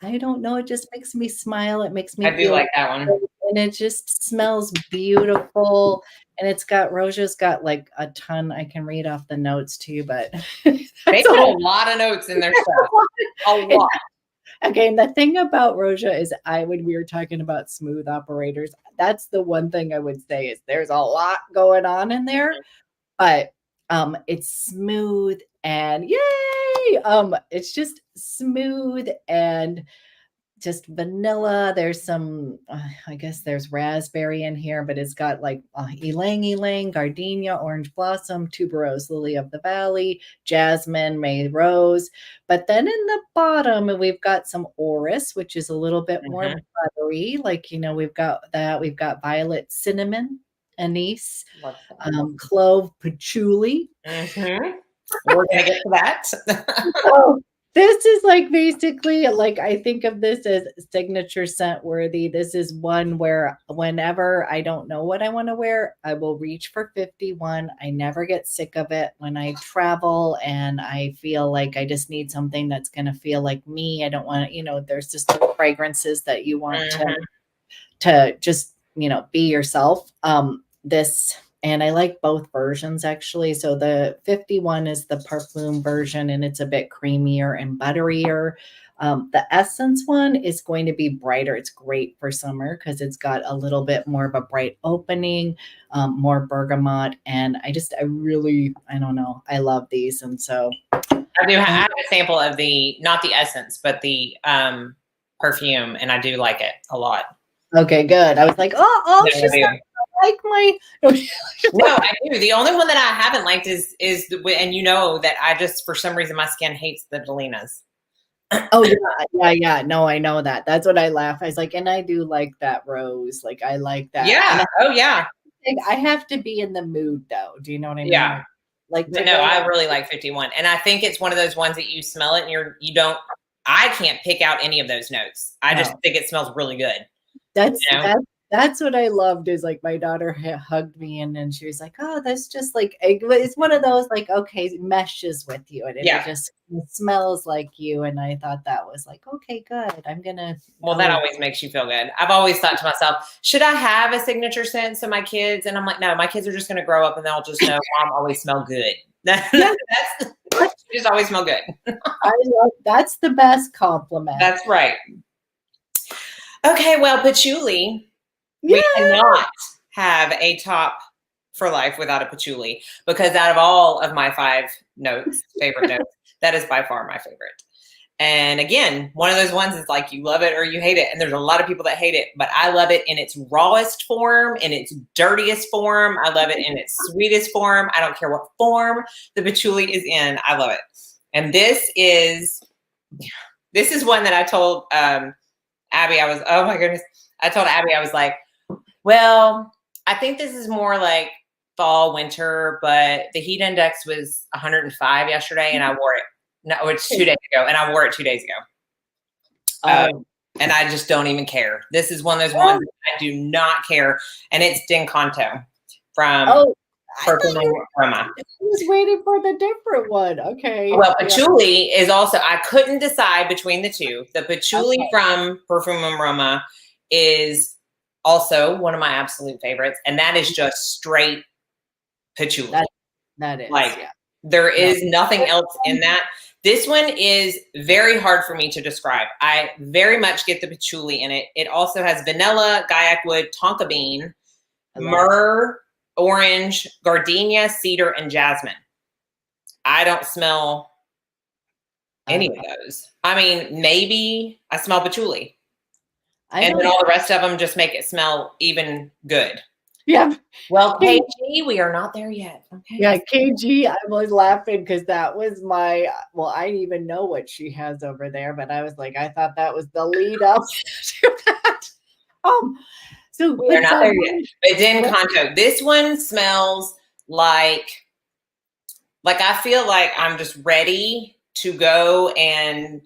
I don't know, it just makes me smile. It makes me feel like that one. And it just smells beautiful. And Roja's got like a ton. I can read off the notes too, but they put a lot of notes in their stuff. A lot. Okay, and the thing about Roja is when we were talking about smooth operators, that's the one thing I would say is there's a lot going on in there, but it's smooth and yay! It's just smooth and just vanilla. There's some, I guess there's raspberry in here, but it's got like ylang ylang, gardenia, orange blossom, tuberose, lily of the valley, jasmine, May rose. But then in the bottom, we've got some orris, which is a little bit more buttery. Like, we've got that. We've got violet, cinnamon, anise, clove, patchouli. We're going to get to that. Oh, this is like basically like I think of this as signature scent worthy. This is one where whenever I don't know what I want to wear, I will reach for 51. I never get sick of it when I travel and I feel like I just need something that's going to feel like me. I don't want to, there's just little fragrances that you want to just, be yourself. And I like both versions actually. So the 51 is the Parfum version and it's a bit creamier and butterier. The Essence one is going to be brighter. It's great for summer because it's got a little bit more of a bright opening, more bergamot. And I don't know. I love these. And so I have a sample of not the Essence, but the Perfume. And I do like it a lot. Okay, good. I was like, No, she's I not do. like my. No, I do. The only one that I haven't liked is and you know that I just for some reason my skin hates the Delinas. Oh yeah. No, I know that. That's what I laugh. I was like, and I do like that rose. Like I like that. Yeah. And Oh yeah. I have to be in the mood though. Do you know what I mean? Yeah. Like But no, I really like 51. And I think it's one of those ones that you smell it and you don't I can't pick out any of those notes. I just think it smells really good. That's You know? that's what I loved is like my daughter hugged me and she was like, oh, that's just like it's one of those like okay, it meshes with you and it just it smells like you. And I thought that was like, okay, good. I'm gonna that always makes you feel good. I've always thought to myself, should I have a signature scent so my kids? And I'm like, no, my kids are just gonna grow up and they'll just know mom always smell good. That's just always smell good. I love that's the best compliment. That's right. Okay, well, patchouli. We cannot have a top for life without a patchouli because out of all of my 5 favorite notes, that is by far my favorite. And again, one of those ones is like you love it or you hate it. And there's a lot of people that hate it, but I love it in its rawest form, in its dirtiest form. I love it in its sweetest form. I don't care what form the patchouli is in. I love it. And this is one that I told Abby, oh my goodness. I told Abby, I was like, well, I think this is more like fall, winter, but the heat index was 105 yesterday and I wore it. No, it's 2 days ago and I wore it 2 days ago. And I just don't even care. This is one of those ones that I do not care. And it's D'Incanto from Perfume Aroma. I was waiting for the different one. Okay. Well, patchouli is also, I couldn't decide between the two. The patchouli from Perfume Aroma is also one of my absolute favorites. And that is just straight patchouli. That is. Like, there is nothing else in that. This one is very hard for me to describe. I very much get the patchouli in it. It also has vanilla, guaiac wood, tonka bean, myrrh, orange, gardenia, cedar, and jasmine. I don't smell any of those. I mean, maybe I smell patchouli. And then all the rest of them just make it smell even good. Yeah. Well, KG, we are not there yet. Okay. Yeah, KG, I was laughing because that was my, I didn't even know what she has over there, but I was like, I thought that was the lead up to that. So we're not there yet. But D'Incanto, this one smells like I feel like I'm just ready to go and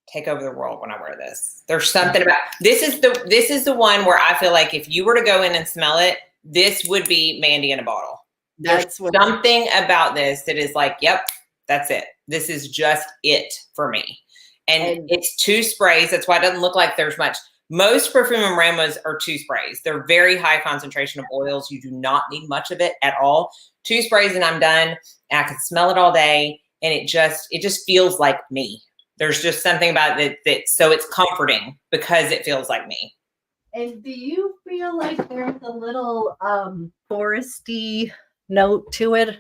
take over the world when I wear this. There's something about this is the one where I feel like if you were to go in and smell it, this would be Mandy in a bottle. There's something about this that is like, yep, that's it. This is just it for me. And it's 2 sprays. That's why it doesn't look like there's much. Most perfume aromas are 2 sprays. They're very high concentration of oils. You do not need much of it at all. 2 sprays and I'm done. And I could smell it all day. And it just feels like me. There's just something about it that so it's comforting because it feels like me. And do you feel like there's a little foresty note to it?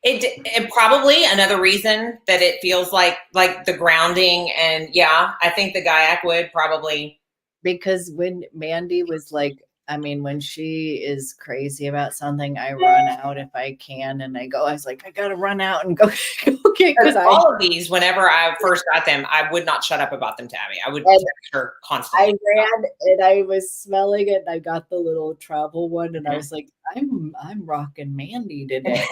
It probably another reason that it feels like the grounding. And yeah, I think the guaiac wood probably. Because when Mandy was like, I mean, when she is crazy about something, I run out if I can. And I was like, I got to run out and go get because all of these, whenever I first got them, I would not shut up about them to Abby. I would text her constantly. I ran and I was smelling it and I got the little travel one and I was like, I'm rocking Mandy today.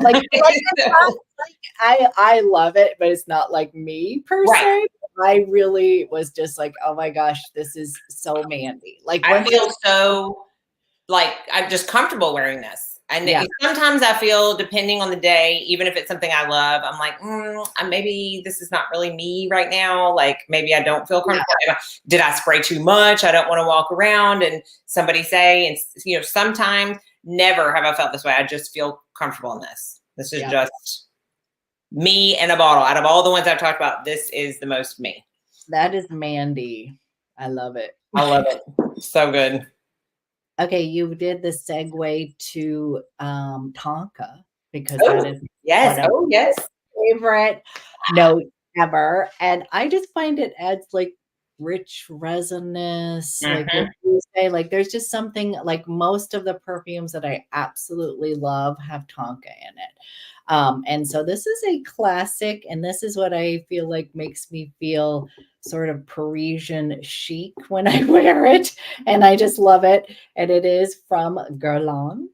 I love it, but it's not like me per se. I really was just like, oh my gosh, this is so Mandy. Like I feel so like I'm just comfortable wearing this. And sometimes I feel, depending on the day, even if it's something I love, I'm like, maybe this is not really me right now. Like maybe I don't feel comfortable. Yeah. Did I spray too much? I don't want to walk around and somebody say, and sometimes never have I felt this way. I just feel comfortable in this. This is just me in a bottle. Out of all the ones I've talked about, this is the most me. That is Mandy. I love it. I love it. So good. Okay, you did the segue to Tonka because that is yes, favorite note ever, and I just find it adds like rich resinous, like what you say, like there's just something like most of the perfumes that I absolutely love have Tonka in it. And so this is a classic, and this is what I feel like makes me feel sort of Parisian chic when I wear it, and I just love it. And it is from Guerlain,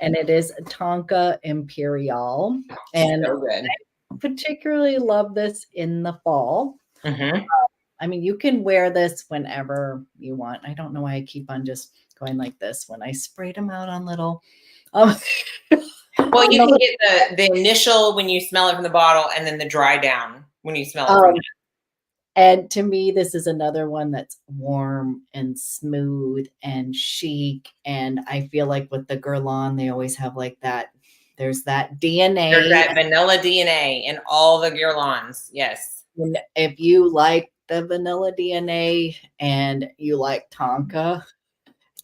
and it is Tonka Imperial. And So good. I particularly love this in the fall. I mean, you can wear this whenever you want. I don't know why I keep on just going like this when I sprayed them out on little. Well, you can get the initial when you smell it from the bottle, and then the dry down when you smell it from it. And to me, this is another one that's warm and smooth and chic. And I feel like with the Guerlain, they always have like that. There's that DNA. There's that vanilla DNA in all the Guerlains. Yes. And if you like the vanilla DNA and you like Tonka,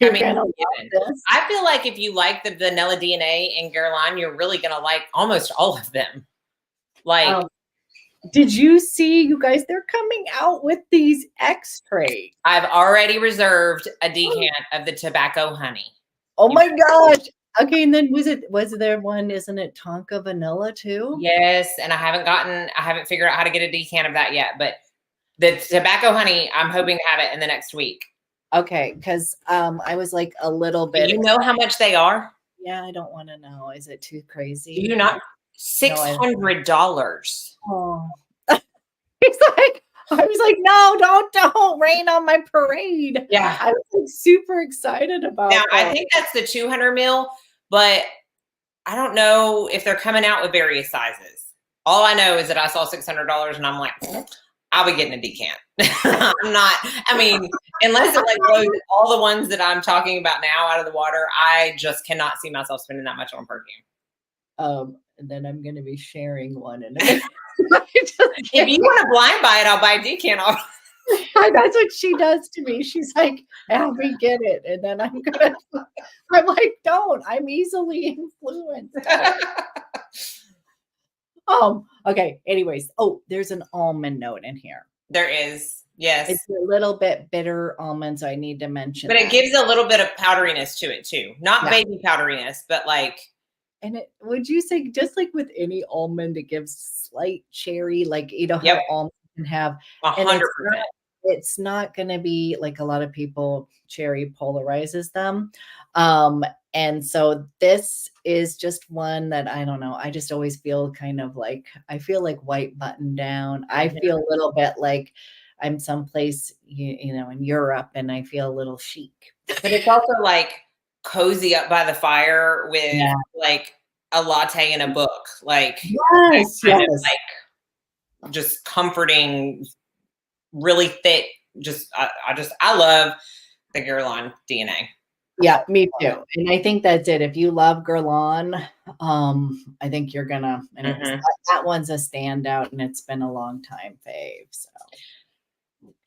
I mean, I feel like if you like the vanilla DNA in Guerlain, you're really going to like almost all of them. Like, did you see, you guys, they're coming out with these Extrait. I've already reserved a decant of the tobacco honey. Oh my gosh. Okay, and then was there one, isn't it Tonka vanilla too? Yes, and I haven't figured out how to get a decant of that yet, but the tobacco honey, I'm hoping to have it in the next week. Okay, because I was like a little bit. Do you know how much they are? Yeah, I don't want to know. Is it too crazy? Do you not? $600. Oh, I was like, no, don't rain on my parade. Yeah, I was like super excited about. Now I think that's the 200 ml, but I don't know if they're coming out with various sizes. All I know is that I saw $600, and I'm like, I'll be getting a decant. I'm not. I mean, unless it like blows all the ones that I'm talking about now out of the water, I just cannot see myself spending that much on perfume. And then I'm going to be sharing one. And if you want to blind buy it, I'll buy a decant. That's what she does to me. She's like, "Help me get it," and then I'm like, "Don't." I'm easily influenced. Okay. Anyways, there's an almond note in here. There is. Yes. It's a little bit bitter almond, so I need to mention. But it gives a little bit of powderiness to it too. Not baby powderiness, but like. And would you say, just like with any almond, it gives slight cherry, like how almonds can have 100%. It's not going to be like a lot of people, cherry polarizes them. And so this is just one that I don't know. I just always feel kind of like, I feel like white button down. I feel a little bit like I'm someplace, in Europe, and I feel a little chic. But it's also like cozy up by the fire with like a latte and a book. Like, yes. Like just comforting, really thick. I love the Guerlain DNA. Yeah, me too. And I think that's it. If you love Guerlain, I think you're gonna. And that one's a standout, and it's been a long time fave. So,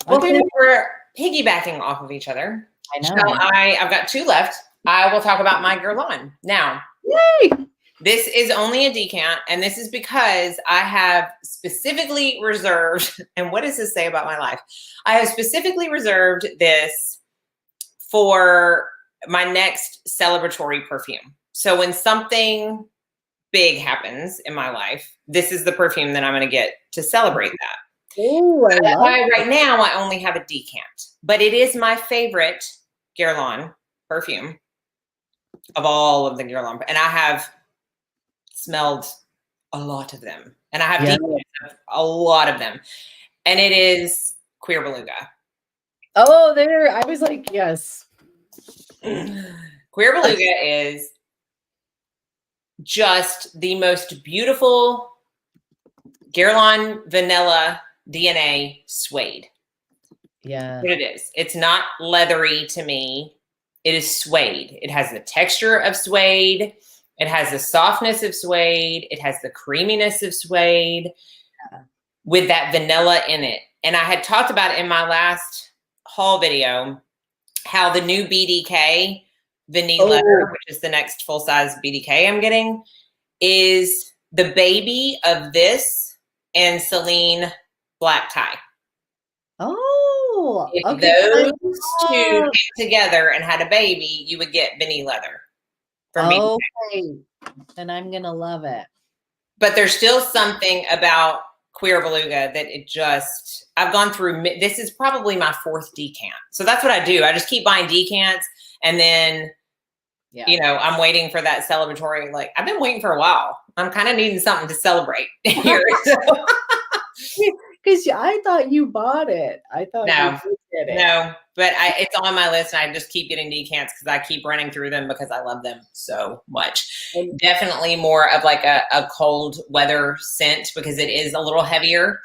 well, we're piggybacking off of each other. I know. So I've got two left. I will talk about my Guerlain now. Yay! This is only a decant, and this is because I have specifically reserved, and what does this say about my life? I have specifically reserved this for my next celebratory perfume. So when something big happens in my life, this is the perfume that I'm going to get to celebrate that. Ooh, that's why right now I only have a decant, but it is my favorite Guerlain perfume of all of the Guerlain, and I have smelled a lot of them, and I have a lot of them, and it is Queer Beluga. Oh, there! I was like, yes. Queer Beluga is just the most beautiful Guerlain vanilla DNA suede. Yeah, what it is. It's not leathery to me. It is suede. It has the texture of suede. It has the softness of suede. It has the creaminess of suede with that vanilla in it. And I had talked about it in my last haul video, how the new BDK Vanille Leather, which is the next full-size BDK I'm getting, is the baby of this and Celine Black Tie. Oh, If Okay. those two came together and had a baby, you would get Benny Leather from BB. Okay. Then I'm going to love it. But there's still something about Queer Beluga that it just, I've gone through, this is probably my 4th decant. So that's what I do. I just keep buying decants, and then, you know, I'm waiting for that celebratory. Like, I've been waiting for a while. I'm kind of needing something to celebrate here. Because I thought you bought it. I thought you did it. No, but it's on my list, and I just keep getting decants because I keep running through them because I love them so much. And definitely more of like a cold weather scent because it is a little heavier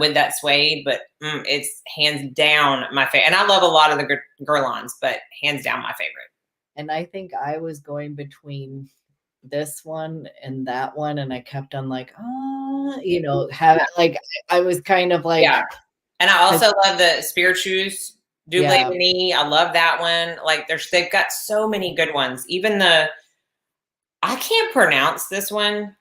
with that suede, but it's hands down my favorite. And I love a lot of the Guerlains, but hands down my favorite. And I think I was going between this one and that one, and I kept on like, you know, I was kind of like, yeah. And I also love the Spiritueuse Double Vanille. I love that one. Like, they've got so many good ones. Even I can't pronounce this one.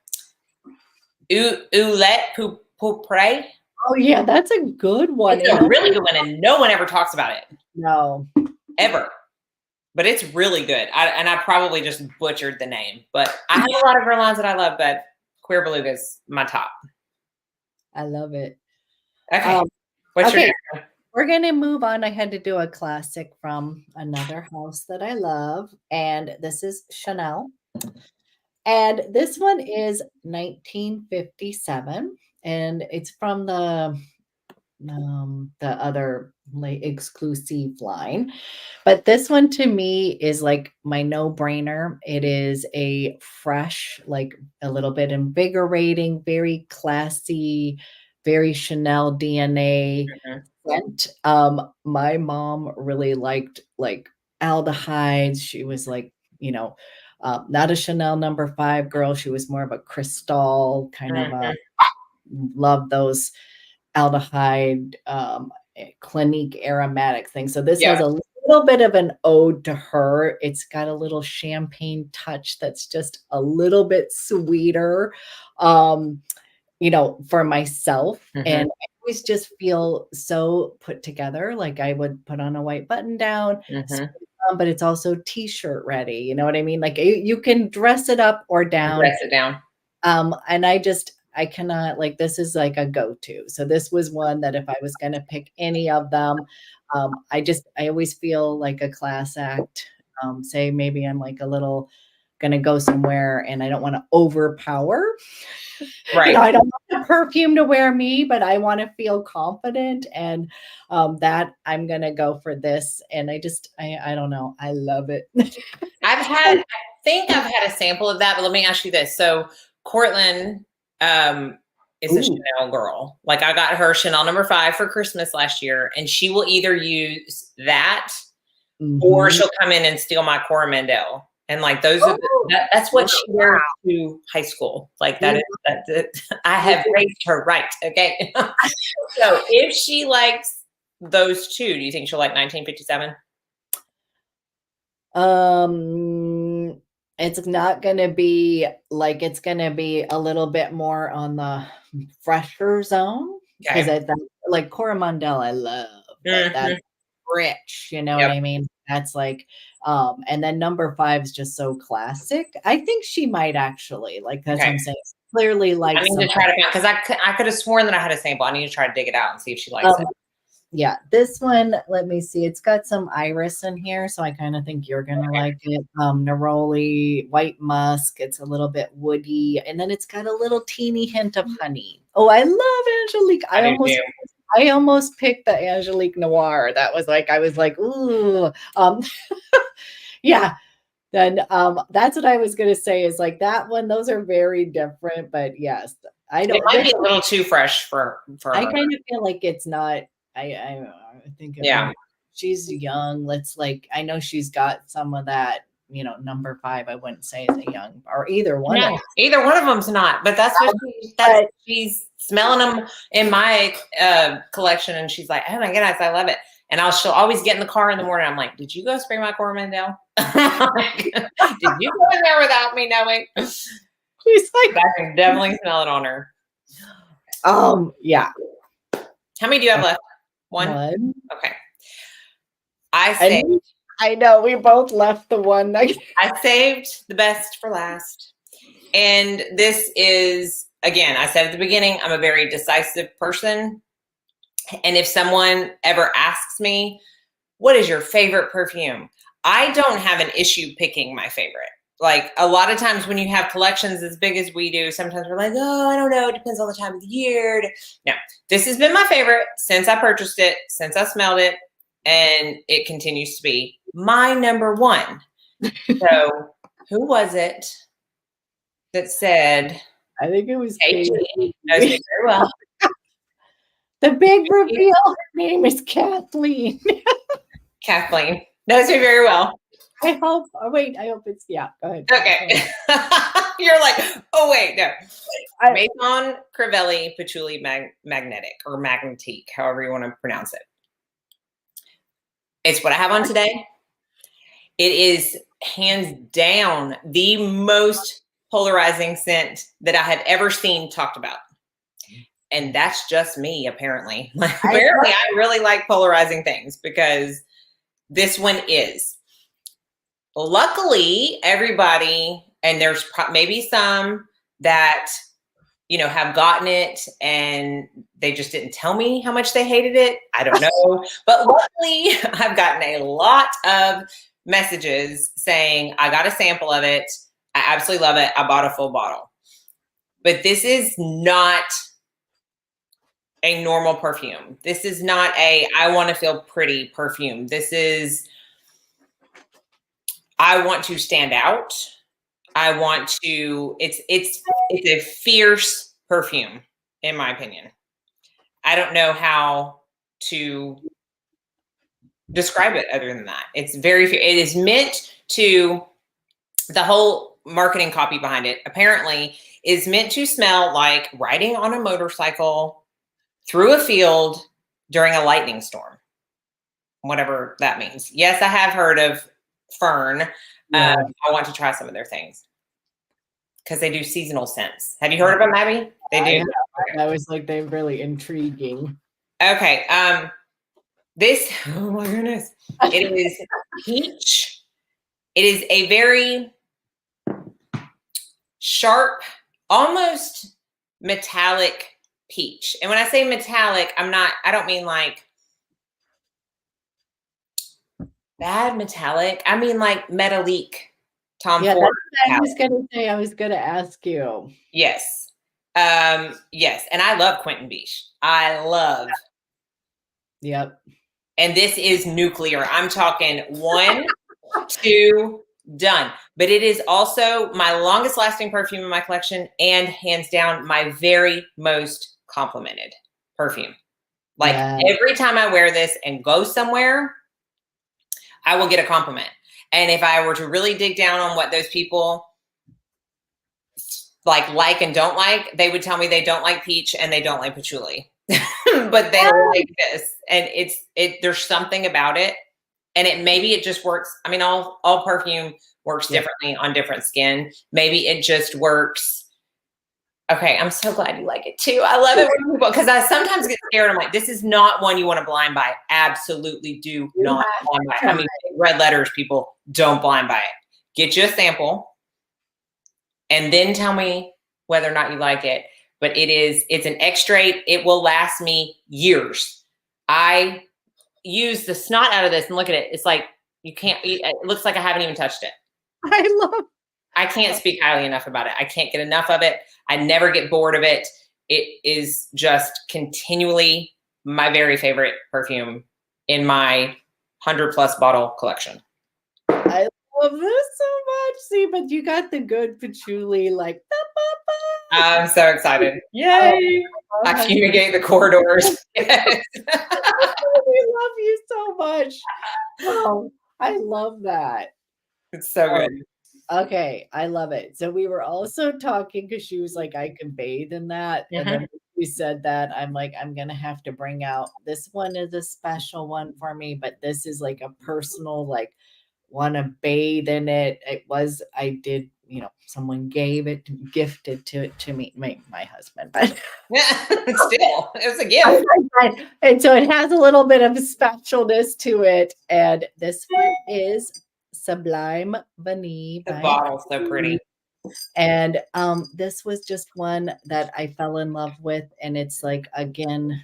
Oulette Pourpre. Oh yeah, that's a good one. It's a really good one, and no one ever talks about it. No, ever. But it's really good. And I probably just butchered the name, but I have a lot of Guerlains that I love, but Queer Beluga is my top. I love it. Okay. What's your We're going to move on. I had to do a classic from another house that I love, and this is Chanel. And this one is 1957, and it's from the other like exclusive line. But this one to me is like my no-brainer. It is a fresh, like a little bit invigorating, very classy, very Chanel DNA scent. My mom really liked like aldehydes. She was like, you know, not a Chanel No. 5 girl. She was more of a Cristal kind of love those aldehyde, Clinique aromatic thing. So this has a little bit of an ode to her. It's got a little champagne touch that's just a little bit sweeter, you know, for myself. And I always just feel so put together. Like I would put on a white button down, but it's also t-shirt ready. You know what I mean? Like you can dress it up or down. Dress it down. And I cannot, like, this is like a go-to. So this was one that if I was going to pick any of them, I always feel like a class act. Say maybe I'm like a little going to go somewhere and I don't want to overpower. Right. You know, I don't want the perfume to wear me, but I want to feel confident. And that I'm going to go for this. And I don't know. I love it. I think I've had a sample of that, but let me ask you this. So Cortland, is a Chanel girl. Like I got her Chanel No. 5 for Christmas last year, and she will either use that or she'll come in and steal my Coromandel. And like those are that's what she wears to high school. Like that's it. I have raised her right. Okay. So if she likes those two, do you think she'll like 1957? It's not going to be like, it's going to be a little bit more on the fresher zone. Because like Coromandel, I love. That's rich, you know what I mean? That's like, and then No. 5 is just so classic. I think she might actually, like, that's what I'm saying. Clearly, like, I need to try to find, because I could have sworn that I had a sample. I need to try to dig it out and see if she likes it. Yeah, this one, let me see. It's got some iris in here, so I kind of think you're going to like it. Neroli, white musk. It's a little bit woody, and then it's got a little teeny hint of honey. Oh, I love Angelique. I almost picked the Angelique Noir. That was like, I was like, ooh. Yeah. Then that's what I was going to say is like that one. Those are very different, but yes, I don't. It might be a little too fresh for I her. kind of feel like it's not. I think she's young. Let's like, I know she's got some of that, you know, No. 5. I wouldn't say is a young, or either one. No, either one of them's not. But that's what she's smelling them in my collection, and she's like, "Oh my goodness, I love it." And she'll always get in the car in the morning. I'm like, "Did you go spray my Coromandel? Did you go in there without me knowing?" She's like, I can definitely smell it on her. Yeah. How many do you have left? One? One. Okay. I know we both left the one. I saved the best for last. And this is, again, I said at the beginning, I'm a very decisive person. And if someone ever asks me, what is your favorite perfume? I don't have an issue picking my favorite. Like a lot of times when you have collections as big as we do, sometimes we're like, oh, I don't know. It depends on the time of the year. No, this has been my favorite since I purchased it, since I smelled it, and it continues to be my number one. So who was it that said? I think it was Kate. Knows me very well. The big reveal. Her name is Kathleen. Kathleen knows me very well. I hope. Oh, wait. I hope it's Go ahead. Okay. You're like, oh wait, no. Maison Crivelli Patchouli Magnetic or Magnetique, however you want to pronounce it. It's what I have on today. It is hands down the most polarizing scent that I have ever seen talked about. And that's just me, apparently. Apparently, I really like polarizing things because this one is. Luckily, everybody, and there's maybe some that, you know, have gotten it and they just didn't tell me how much they hated it. I don't know. But luckily, I've gotten a lot of messages saying, I got a sample of it. I absolutely love it. I bought a full bottle. But this is not a normal perfume. This is not a, I want to feel pretty perfume. This is, I want to stand out. I want to, it's a fierce perfume, in my opinion. I don't know how to describe it other than that. It's very, it is meant to, the whole marketing copy behind it apparently is meant to smell like riding on a motorcycle through a field during a lightning storm, whatever that means. Yes, I have heard of Fern. I want to try some of their things because they do seasonal scents. Have you heard of them, Abby? They do. Okay. I was like, they're really intriguing. Okay. This, oh my goodness. It is peach. It is a very sharp, almost metallic peach. And when I say metallic, I don't mean like bad metallic. I mean like metallique. Tom Ford. I was gonna say, I was gonna ask you. Yes. Yes. And I love Quentin Beach. I love. Yep. And this is nuclear. I'm talking 1, 2, done. But it is also my longest lasting perfume in my collection and hands down my very most complimented perfume. Like every time I wear this and go somewhere, I will get a compliment. And if I were to really dig down on what those people like and don't like, they would tell me they don't like peach and they don't like patchouli. But they like this. And there's something about it. And maybe it just works. I mean, all perfume works differently on different skin. Maybe it just works. Okay, I'm so glad you like it too. I love it when people, because I sometimes get scared. I'm like, this is not one you want to blind buy. Absolutely do not blind buy. I mean, red letters, people, don't blind buy it. Get you a sample and then tell me whether or not you like it. But it's an extrait. It will last me years. I use the snot out of this and look at it. It's like, it looks like I haven't even touched it. I can't speak highly enough about it. I can't get enough of it. I never get bored of it. It is just continually my very favorite perfume in my 100+ bottle collection. I love this so much. See, but you got the good patchouli, like. I'm so excited. Yay. I fumigate the corridors. Yes. I love you so much. Oh, I love that. It's so good. Okay, I love it. So we were also talking because she was like, I can bathe in that. And then we said that, I'm like, I'm going to have to bring out, this one is a special one for me, but this is like a personal, like, want to bathe in it. I did someone gifted to me, my husband, but still, it was a gift. And so it has a little bit of specialness to it. And this one is Sublime Vanille. The bottle's so pretty. And this was just one that I fell in love with. And it's like, again,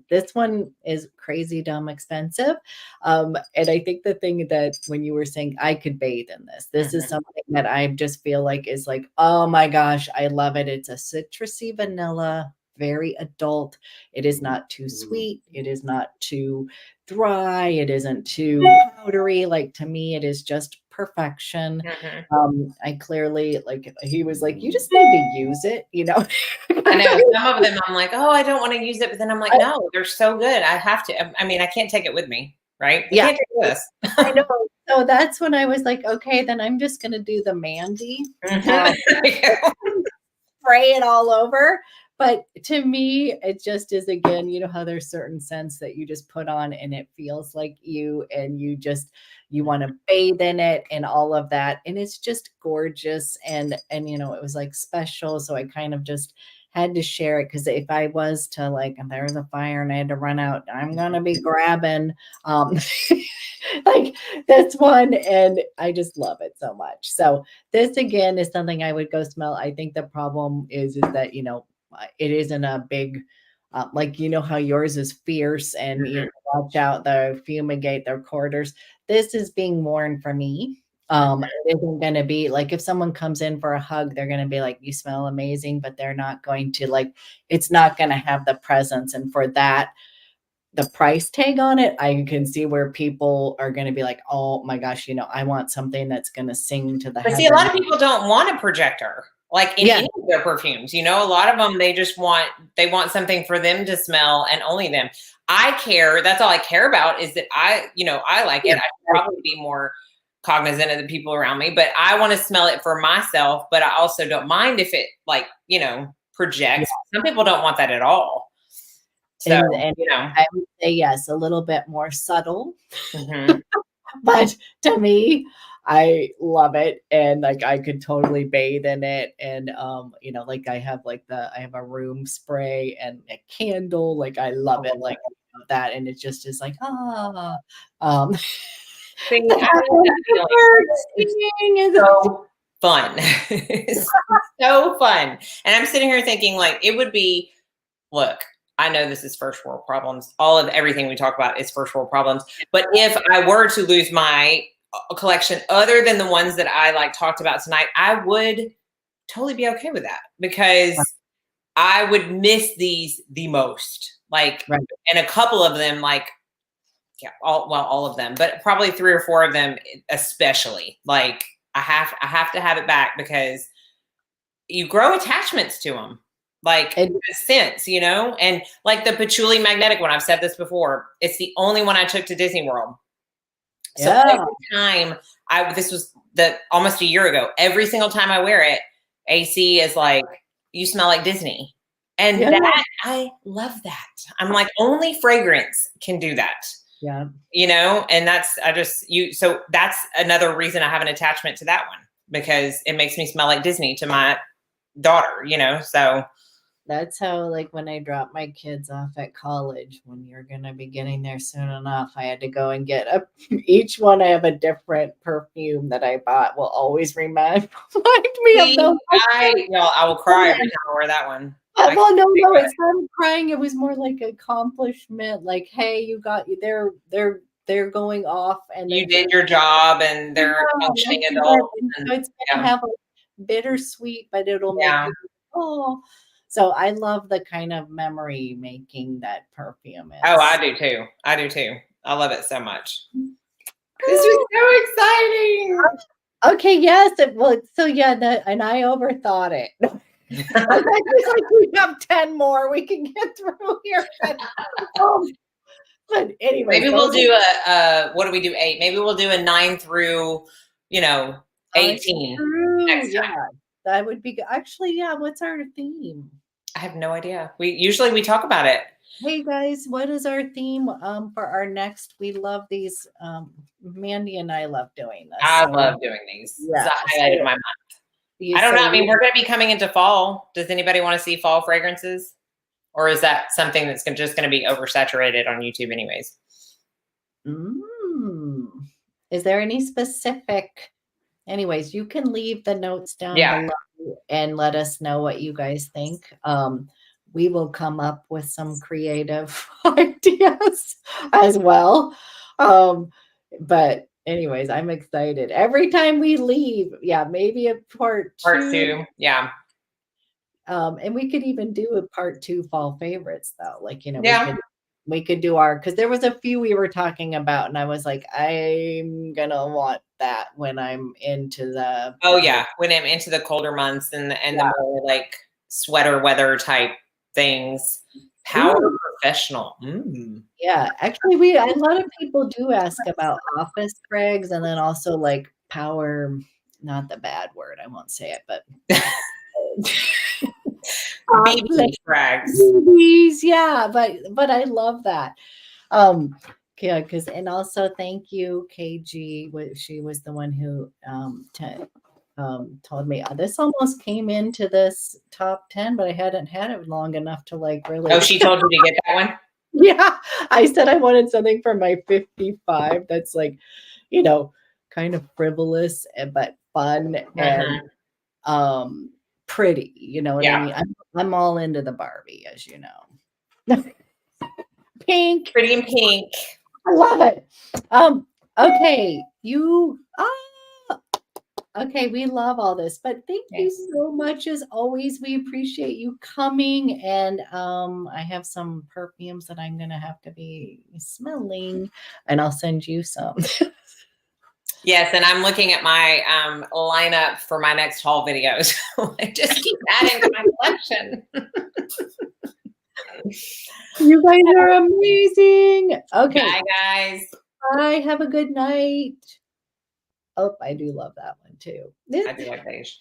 this one is crazy dumb expensive. And I think the thing that when you were saying I could bathe in this is something that I just feel like is like, oh my gosh, I love it. It's a citrusy vanilla, very adult. It is not too sweet. It is not too dry. It isn't too powdery. Like, to me, it is just perfection. I clearly, like, he was like, you just need to use it, I know some of them I'm like, oh, I don't want to use it, but then I'm like, no, they're so good, I have to. I mean, I can't take it with me, right? I can't do this. I know. So that's when I was like, okay, then I'm just gonna do the Mandy, spray it all over. But to me, it just is, again, how there's certain scents that you just put on and it feels like you, and you want to bathe in it and all of that. And it's just gorgeous. And it was like special. So I kind of just had to share it, because if I was to, like, if there was a fire and I had to run out, I'm going to be grabbing like this one. And I just love it so much. So this, again, is something I would go smell. I think the problem is that, it isn't a big, like, how yours is fierce and you watch out, the fumigate their quarters. This is being worn for me. It isn't going to be like, if someone comes in for a hug, they're going to be like, you smell amazing, but they're not going to, like, it's not going to have the presence. And for that, the price tag on it, I can see where people are going to be like, oh my gosh, I want something that's going to sing to the But see, a lot of people don't want a projector, like in any of their perfumes. A lot of them, they want something for them to smell, and only them. That's all I care about, is that I like it. I should probably be more cognizant of the people around me, but I want to smell it for myself. But I also don't mind if it, like, projects. Some people don't want that at all. So, I would say, yes, a little bit more subtle, but to me, I love it. And, like, I could totally bathe in it. And, like, I have a room spray and a candle. Like, I love it. Like, that. And it just is like, it's so fun. It's so fun. And I'm sitting here thinking, like, it would be, look, I know this is first world problems. Everything we talk about is first world problems. But if I were to lose my collection, other than the ones that I, like, talked about tonight, I would totally be okay with that, because I would miss these the most. Like, and a couple of them, like, all of them, but probably 3 or 4 of them, especially, like, I have to have it back, because you grow attachments to them. Like, in a sense, and like the Patchouli magnetic one, I've said this before, it's the only one I took to Disney World. So every time this was almost a year ago, every single time I wear it, AC is like, you smell like Disney. And that, I love that. I'm like, only fragrance can do that. Yeah. And so that's another reason I have an attachment to that one, because it makes me smell like Disney to my daughter, so. That's how, like, when I drop my kids off at college, when you're going to be getting there soon enough, I had to go and get each one. I have a different perfume that I bought, will always remind me of those. I will cry every time I wear that one. Well, no, it's not crying. It was more like accomplishment. Like, hey, they're going off, and you did your job, and they're functioning adults. So it's going to have a bittersweet, but it'll make you, So I love the kind of memory making that perfume is. Oh, I do too. I love it so much. This is so exciting. Okay, yes. And I overthought it. I was like, we have 10 more we can get through here. But anyway. Maybe we'll do what do we do? 8. Maybe we'll do a 9 through, 18 next time. That would be good. Actually, what's our theme? I have no idea. We usually talk about it. Hey guys, what is our theme for our next? We love these. Mandy and I love doing this. I So love doing these. It's yeah, a highlight of my month. I don't know. I mean, we're going to be coming into fall. Does anybody want to see fall fragrances? Or is that something that's just going to be oversaturated on YouTube anyways? Is there any specific? Anyways, you can leave the notes down below and let us know what you guys think. We will come up with some creative ideas as well. But anyways, I'm excited. Every time we leave, yeah, maybe a part two. Yeah. And we could even do a part 2 fall favorites though. Like, you know, we could do our, because there was a few we were talking about, and I was like, I'm gonna want that when I'm into the when I'm into the colder months and the more like sweater weather type things. Power Professional. Yeah, actually, a lot of people do ask about office frags, and then also like power, not the bad word, I won't say it, but BB frags. Yeah, but I love that. Yeah, because, and also thank you, KG. She was the one who told me this almost came into this top 10, but I hadn't had it long enough to like really. Oh, she told you to get that one? Yeah, I said I wanted something for my 55 that's like, you know, kind of frivolous but fun and pretty. You know what I mean? I'm all into the Barbie, as you know. Pink, pretty and pink. I love it. Okay, okay, we love all this, but thank you so much as always. We appreciate you coming, and I have some perfumes that I'm gonna have to be smelling, and I'll send you some. Yes, and I'm looking at my lineup for my next haul videos. I just keep adding to my collection. You guys are amazing. Okay. Bye, guys. Bye. Have a good night. Oh, I do love that one too. I do like beige.